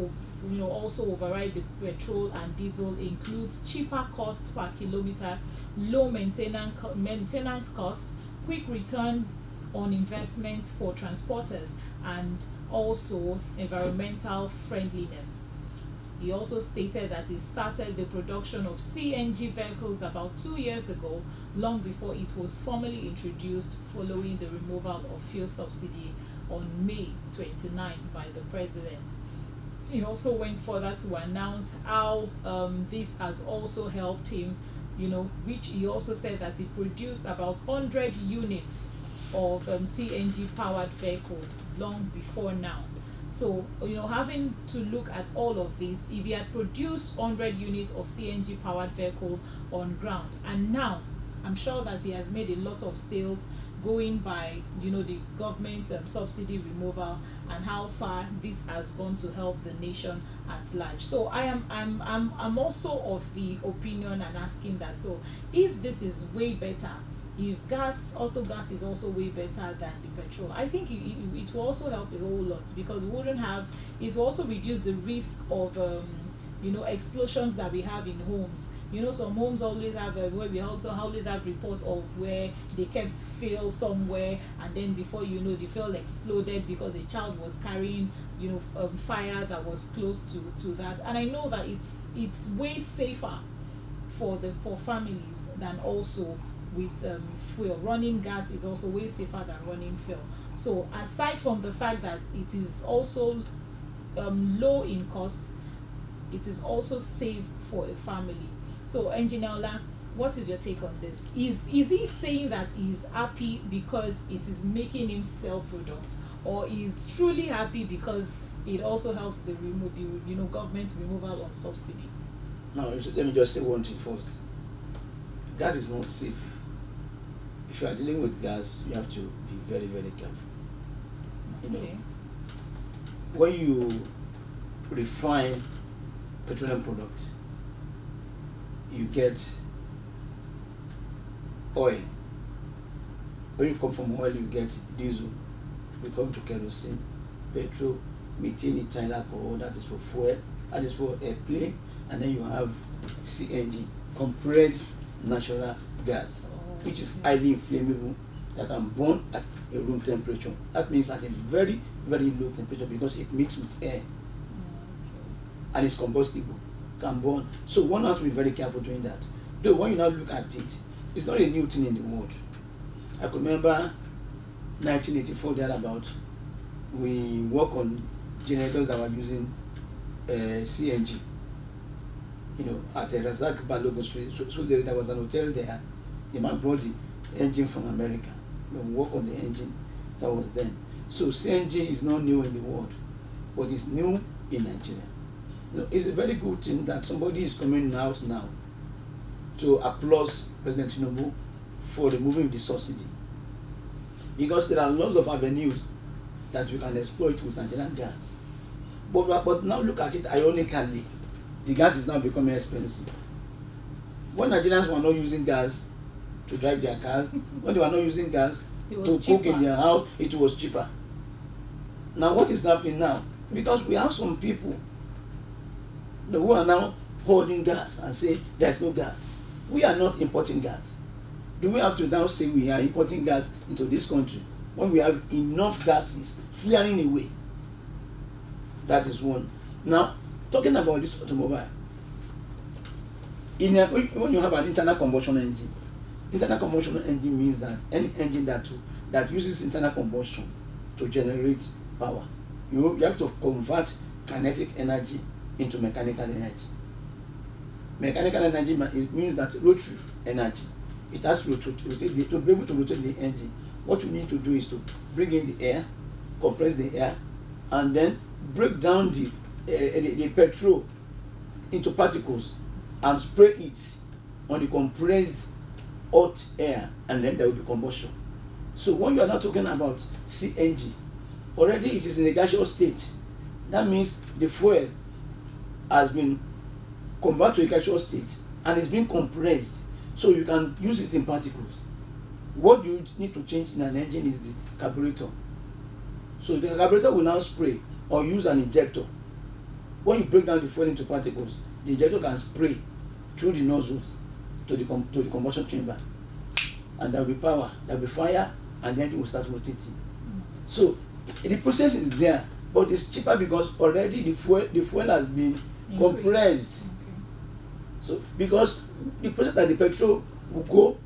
also override the petrol and diesel, includes cheaper cost per kilometer, low maintenance cost, quick return on investment for transporters, and also environmental friendliness. He also stated that he started the production of CNG vehicles about 2 years ago, long before it was formally introduced following the removal of fuel subsidy on May 29 by the president. He also went further to announce how this has also helped him, which he also said that he produced about 100 units of CNG powered vehicle long before now. So, having to look at all of this, if he had produced 100 units of CNG powered vehicle on ground, and now I'm sure that he has made a lot of sales going by, the government subsidy removal, and how far this has gone to help the nation at large. So I'm also of the opinion and asking that, so if this is way better, if auto gas is also way better than the petrol, I think it will also help a whole lot, because it will also reduce the risk of explosions that we have in homes. Some homes always have where we also always have reports of where they kept fuel somewhere, and then before the fuel exploded because a child was carrying fire that was close to that. And I know that it's way safer for families than also with fuel. Running gas is also way safer than running fuel. So aside from the fact that it is also low in cost, it is also safe for a family. So Engineer Ola, what is your take on this? Is he saying that he's happy because it is making him sell product, or is truly happy because it also helps the government removal on subsidy? Now, let me just say one thing first. Gas is not safe. If you are dealing with gas, you have to be very, very careful. Okay. When you refine petroleum product, you get oil. When you come from oil, you get diesel. You come to kerosene, petrol, methane, ethyl alcohol, that is for fuel, that is for airplane, and then you have CNG, compressed natural gas, which is highly inflammable, that can burn at a room temperature. That means at a very, very low temperature, because it mixes with air. And it's combustible. It can burn. So one has to be very careful doing that. Though when you now look at it, it's not a new thing in the world. I could remember 1984 thereabout, we work on generators that were using CNG. At Razak Balogun Street. So there was an hotel there. The man brought the engine from America. We work on the engine that was then. So CNG is not new in the world, but it's new in Nigeria. It's a very good thing that somebody is coming out now to applaud President Tinubu for removing the subsidy, because there are lots of avenues that we can exploit with Nigerian gas. But now look at it ironically, the gas is now becoming expensive. When Nigerians were not using gas to drive their cars, when they were not using gas to cook in their house, it was cheaper. Now what is happening now? Because we have some people who are now holding gas and say there's no gas. We are not importing gas. Do we have to now say we are importing gas into this country when we have enough gases flaring away? That is one. Now, talking about this automobile, when you have an internal combustion engine means that any engine that uses internal combustion to generate power, you have to convert kinetic energy into mechanical energy. Mechanical energy means that rotary energy. It has to rotate to be able to rotate the engine. What you need to do is to bring in the air, compress the air, and then break down the petrol into particles and spray it on the compressed hot air, and then there will be combustion. So when you are not talking about CNG, already it is in a gaseous state. That means the fuel has been converted to a gaseous state and it's being compressed, so you can use it in particles. What you need to change in an engine is the carburetor. So the carburetor will now spray or use an injector. When you break down the fuel into particles, the injector can spray through the nozzles to the combustion chamber, and there will be power, there will be fire, and the engine will start rotating. So the process is there, but it's cheaper because already the fuel has been compressed. Okay. So because the process that the petrol will go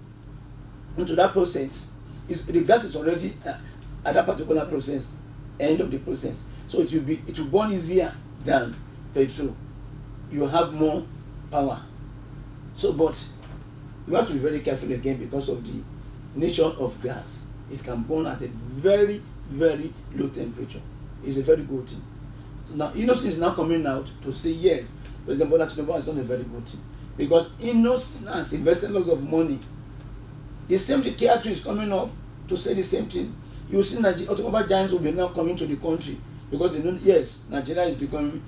into that process is the gas is already at that particular process, end of the process. So it will burn easier than petrol. You have more power. So but you have to be very careful again because of the nature of gas. It can burn at a very, very low temperature. It's a very good thing. So now Innocent is now coming out to say yes, President Bola Tinubu has done a very good thing, because Innocent has invested lots of money. The same thing, Cactv is coming up to say the same thing. You see Nigeria automobile giants will be now coming to the country because they know, yes, Nigeria is becoming,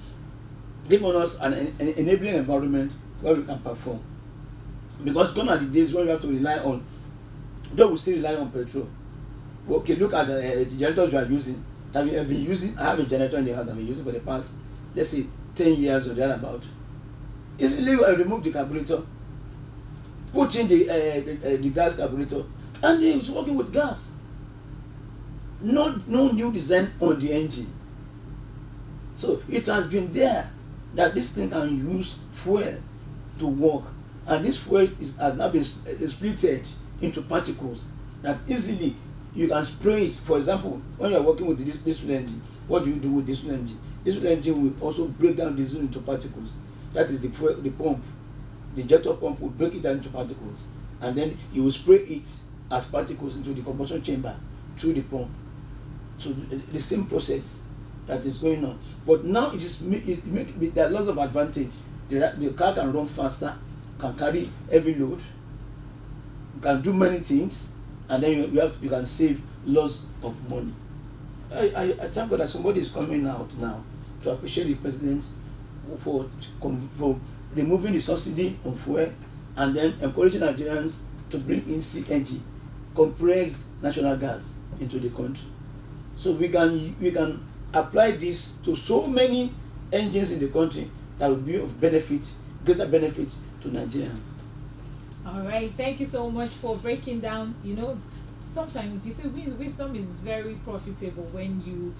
giving us an enabling environment where we can perform. Because gone are the days when we have to rely on, though we still rely on petrol. Okay, look at the generators we are using. That we have been using. I have a generator in the house that I've been using for the past, let's say, 10 years or thereabout. Easily remove the carburetor, put in the gas carburetor, and it's working with gas. No new design on the engine. So it has been there that this thing can use fuel to work, and this fuel has now been splitted into particles that easily you can spray it. For example, when you are working with the diesel engine, what do you do with diesel engine? Diesel engine will also break down diesel into particles. That is the pump. The injector pump will break it down into particles, and then you will spray it as particles into the combustion chamber through the pump. So the same process that is going on, but now there are lots of advantage. The car can run faster, can carry heavy load, can do many things, and then you can save lots of money. I thank God that somebody is coming out now to appreciate the president for removing the subsidy on fuel, and then encouraging Nigerians to bring in CNG, compressed natural gas, into the country. So we can apply this to so many engines in the country that will be of benefit, greater benefit to Nigerians. All right, thank you so much for breaking down. Sometimes you see wisdom is very profitable when you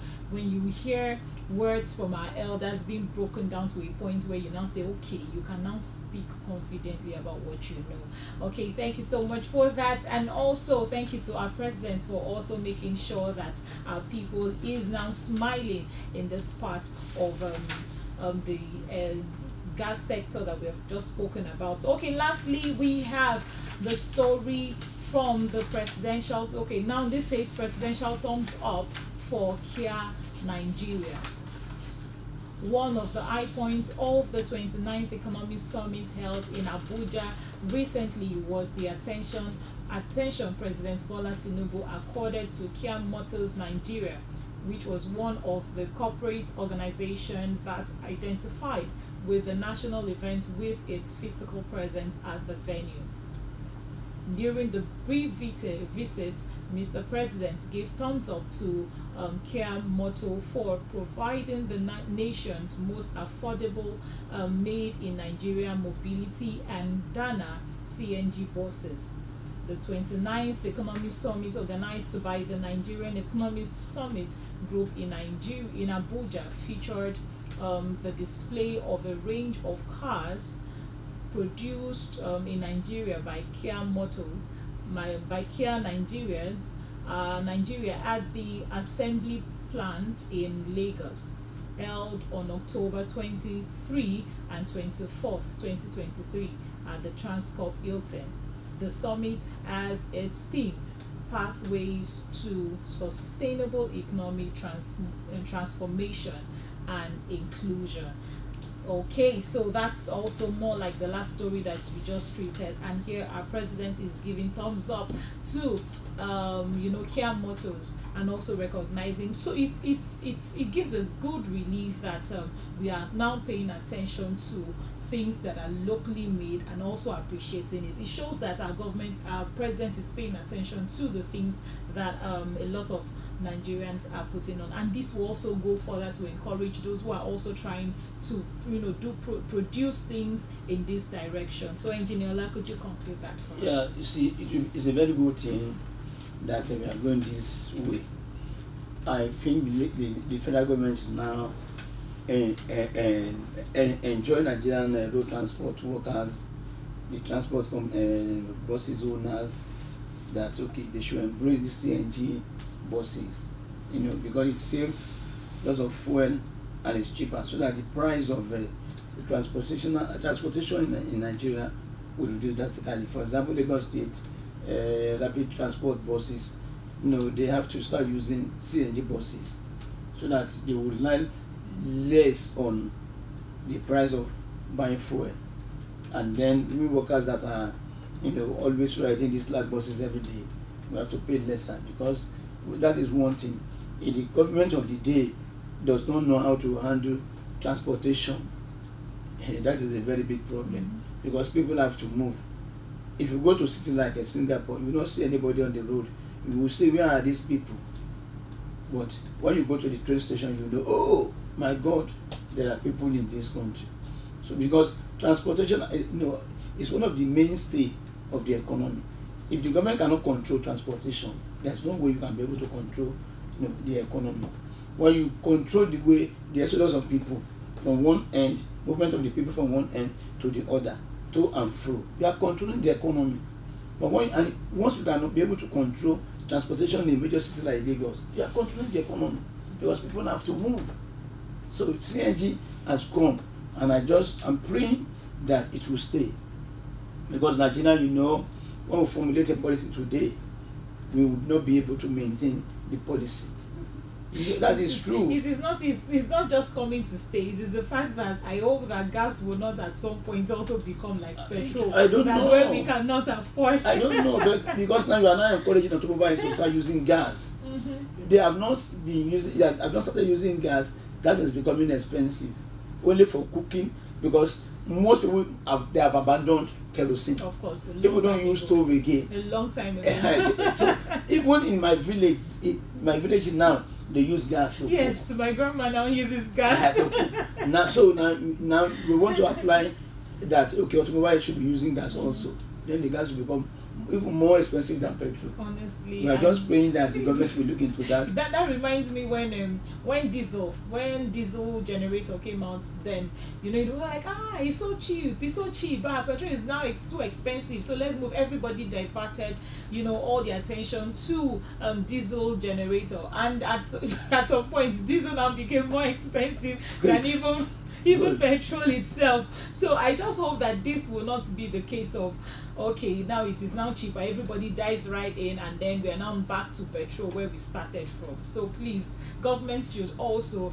hear words from our elders being broken down to a point where you now say, okay, you can now speak confidently about what you know. Okay, thank you so much for that, and also thank you to our president for also making sure that our people is now smiling in this part of the gas sector that we have just spoken about. Okay, lastly, we have the story from the presidential. Okay, now this says presidential thumbs up for Kia Nigeria. One of the high points of the 29th Economic Summit held in Abuja recently was the attention President Bola Tinubu accorded to Kia Motors Nigeria, which was one of the corporate organizations that identified with the national event with its physical presence at the venue. During the brief visit, Mr. President gave thumbs up to Kia Motor for providing the nation's most affordable made in Nigeria mobility and Dana CNG buses. The 29th Economic Summit, organized by the Nigerian Economist Summit Group in Abuja, featured the display of a range of cars produced in Nigeria by Kia Nigeria at the assembly plant in Lagos, held on October 23 and 24th, 2023 at the Transcorp Hilton. The summit has its theme, Pathways to Sustainable Economic Transformation and Inclusion. Okay, so that's also more like the last story that we just treated, and here our president is giving thumbs up to Kia Motors, and also recognizing. So it gives a good relief that we are now paying attention to things that are locally made and also appreciating it. It shows that our president is paying attention to the things that a lot of Nigerians are putting on, and this will also go further to encourage those who are also trying to produce things in this direction. So, Engineer Ola, could you conclude that for us? Yeah, you see, it's a very good thing that we are going this way. I think the federal government is now enjoy Nigerian road transport workers, the transport buses owners, that okay, they should embrace the CNG buses, because it saves lots of fuel and it's cheaper, so that the price of the transportation in Nigeria will reduce drastically. For example, Lagos State rapid transport buses, they have to start using CNG buses so that they will rely less on the price of buying fuel. And then we workers that are always riding these large buses every day, we have to pay lesser, because that is one thing. The government of the day does not know how to handle transportation. That is a very big problem, because people have to move. If you go to a city like Singapore, you will not see anybody on the road. You will say, where are these people? But when you go to the train station, you know, oh my God, there are people in this country. So because transportation, is one of the mainstay of the economy. If the government cannot control transportation, there's no way you can be able to control, the economy. When you control the way the exodus of people from one end, movement of the people from one end to the other, to and fro, you are controlling the economy. But once you cannot be able to control transportation in a major city like Lagos, you are controlling the economy because people have to move. So CNG has come, and I'm praying that it will stay. Because Nigeria, when we formulate a policy today, we would not be able to maintain the policy. That is true. It's not just coming to stay. It is the fact that I hope that gas will not at some point also become like petrol. I don't know. That's where we cannot afford. I don't know, but because now you are now encouraging automobiles to start using gas. They have not started using gas. Gas is becoming expensive, only for cooking, because most people have abandoned kerosene. Of course, people don't use stove again. A long time ago. So even in my village now, they use gas. Yes, my grandma now uses gas. now we want to apply that. Okay, automobiles should be using gas also. Then the gas will become even more expensive than petrol. Honestly, we are just praying that the government will look into that. That reminds me when diesel generator came out, then it was like, it's so cheap, but petrol is now too expensive, so let's move. Everybody diverted all the attention to diesel generator, and at some point diesel now became more expensive than even petrol itself. So I just hope that this will not be the case of, okay, now it is now cheaper, everybody dives right in, and then we are now back to petrol where we started from. So please, government should also,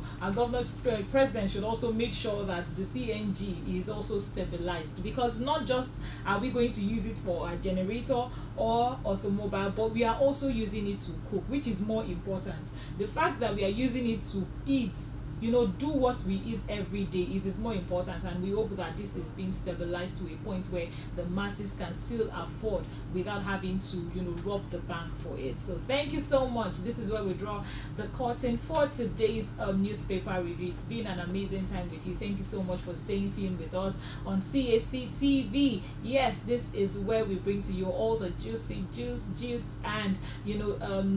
president should also make sure that the CNG is also stabilized, because not just are we going to use it for a generator or automobile, but we are also using it to cook, which is more important. The fact that we are using it to eat, do what we eat every day, it is more important, and we hope that this is being stabilized to a point where the masses can still afford without having to rob the bank for it. So thank you so much. This is where we draw the curtain for today's newspaper review. It's been an amazing time with you. Thank you so much for staying tuned with us on Cactv. Yes, this is where we bring to you all the juicy gist and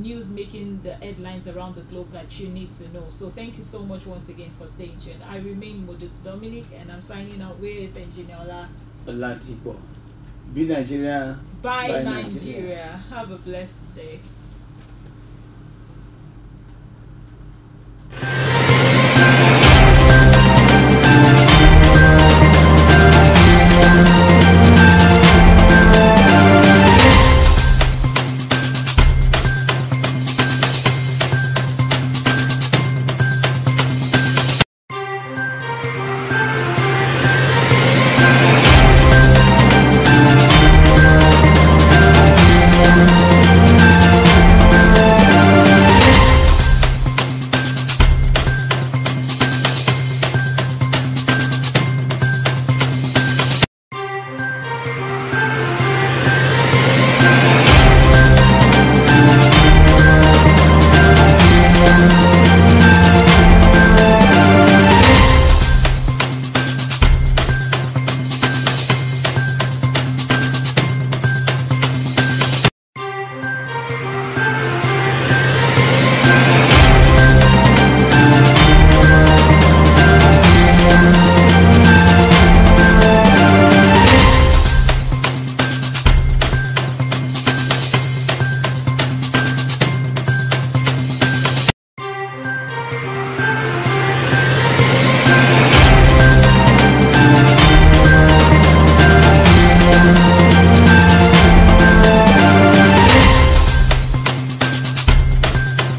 news making the headlines around the globe that you need to know. So thank you so much once again for staying tuned. I remain Modut Dominic, and I'm signing out with Engineer Oladipo. Be Nigeria. Bye Nigeria. Have a blessed day.